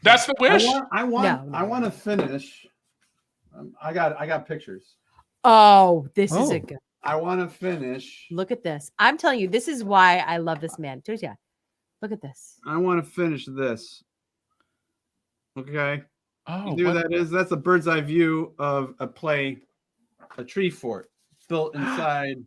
that's the wish. I want to finish. I got pictures. Oh, this is a good. I want to finish. Look at this. I'm telling you, this is why I love this man. Yeah. Look at this. I want to finish this. Okay. Oh, you know what that is? That's a bird's eye view of a tree fort built inside.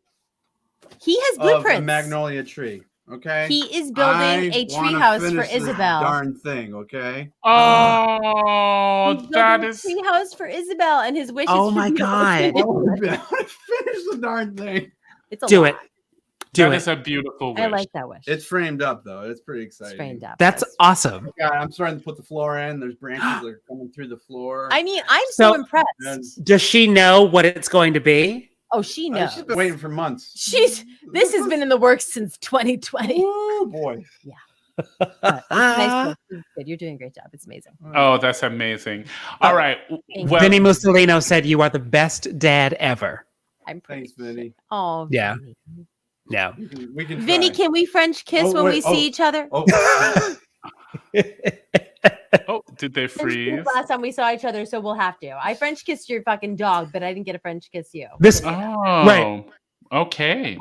He has blueprints. Of a magnolia tree. Okay. He is building a wanna treehouse for finish this Isabel. darn thing. Okay. Oh, He's that building is. a treehouse for Isabel, and his wish Oh is my to be able to God. I finish want it. to finish the darn thing. It's a Do lot. it. Do That it. is a beautiful wish. I like that wish. It's framed up though. It's pretty It's exciting. framed up. That's yes. awesome. Yeah, I'm starting to put the floor in. There's branches that are coming through the floor. I mean, I'm so So- impressed. Does she know what it's going to be? Oh, she knows. She's been waiting for months. This has been in the works since 2020. Oh boy. But it's nice work. It's good. You're doing a great job. It's amazing. Oh, that's amazing. All right. Thank Well, Vinny Mussolino said you are the best dad ever. I'm pretty. Thanks, Vinny. Oh, Yeah. Vinny. No. We can Vinny, try. can we French kiss Oh, when wait, we see each other? Oh, oh, did they French freeze? kiss last time we saw each other, so we'll have to. I French kissed your fucking dog, but I didn't get a French kiss you. This Oh, Right. Okay.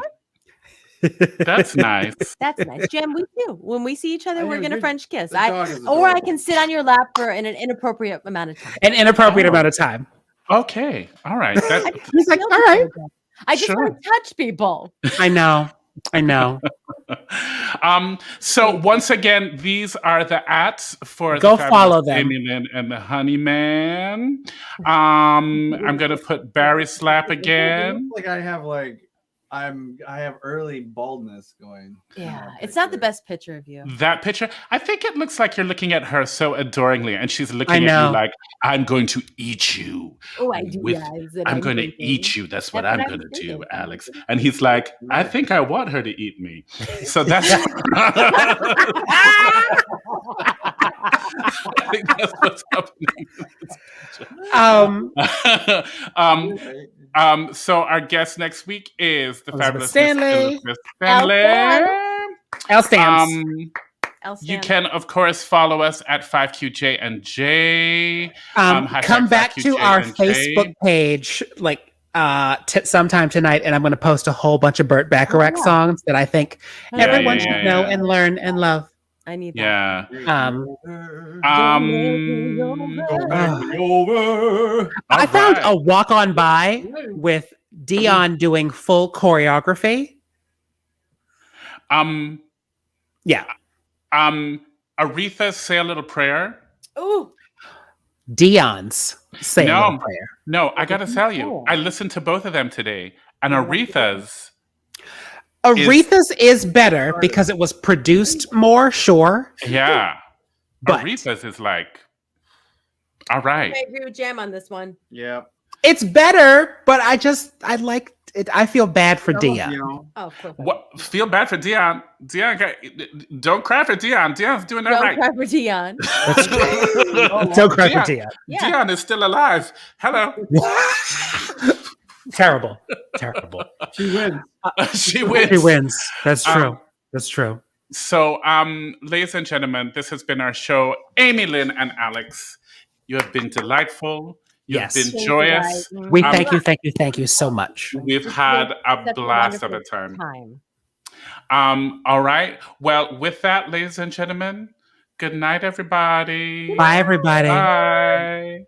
That's nice. That's nice, Jem. We do. When we see each other, I we're know, gonna your- French kiss. the dog is Or I adorable. can sit on your lap for an inappropriate amount of time. an inappropriate Oh. amount of time. Okay. All right. That, He's like, Feel all right. good. I just want to touch people. I know. I know. So once again, these are the @s for Go the fabulous follow them. Amy Lynn and the Honeymen. I'm gonna put Barry Slap It again. looks like I have early baldness going. Yeah, it's not the best picture of you. That picture, I think it looks like you're looking at her so adoringly, and she's looking at know. you like, "I'm going to eat you. Oh, I do. With- Yeah, is it I'm going to thinking? eat you. That's what That's I'm what I going to was do, thinking. Alex." And he's like, "I think I want her to eat me." So that's. I think that's what's happening. So our guest next week is the Elizabeth fabulous Stanley. Miss Elizabeth Stanley. L stamps. You can, of course, follow us at 5QJ and J. Come hashtag back to 5QJ our and J. Facebook page like sometime tonight, and I'm going to post a whole bunch of Burt Bacharach yeah. songs that I think Yeah, everyone yeah, should yeah, know yeah. and learn and love. I need that. Yeah. I found right. a walk on by with Dion doing full choreography. Yeah. Aretha's Say a Little Prayer. Ooh, Dion's Say a No. Little Prayer. No, I gotta tell you, I listened to both of them today, and Aretha's. Aretha's is better because it was produced more, sure. Yeah. But- Aretha's is like, all right. I agree with Jam on this one. Yeah. It's better, but I like it. I feel bad for Dion. Oh, of course. What? Feel bad for Dion. Don't cry for Dion. Dion's doing that Don't right. cry for Dion. Don't cry for Dion. Yeah. Dion is still alive. Hello. Terrible. Terrible. She wins. She wins. She wins. That's true. That's true. So, ladies and gentlemen, this has been our show. Amy, Lynn, and Alex, you have been delightful. You've Yes. been Thank you, joyous. guys. We Um, thank you so much. We've had a Such blast of a wonderful time. All right. Well, with that, ladies and gentlemen, good night, everybody. Bye, everybody. Bye.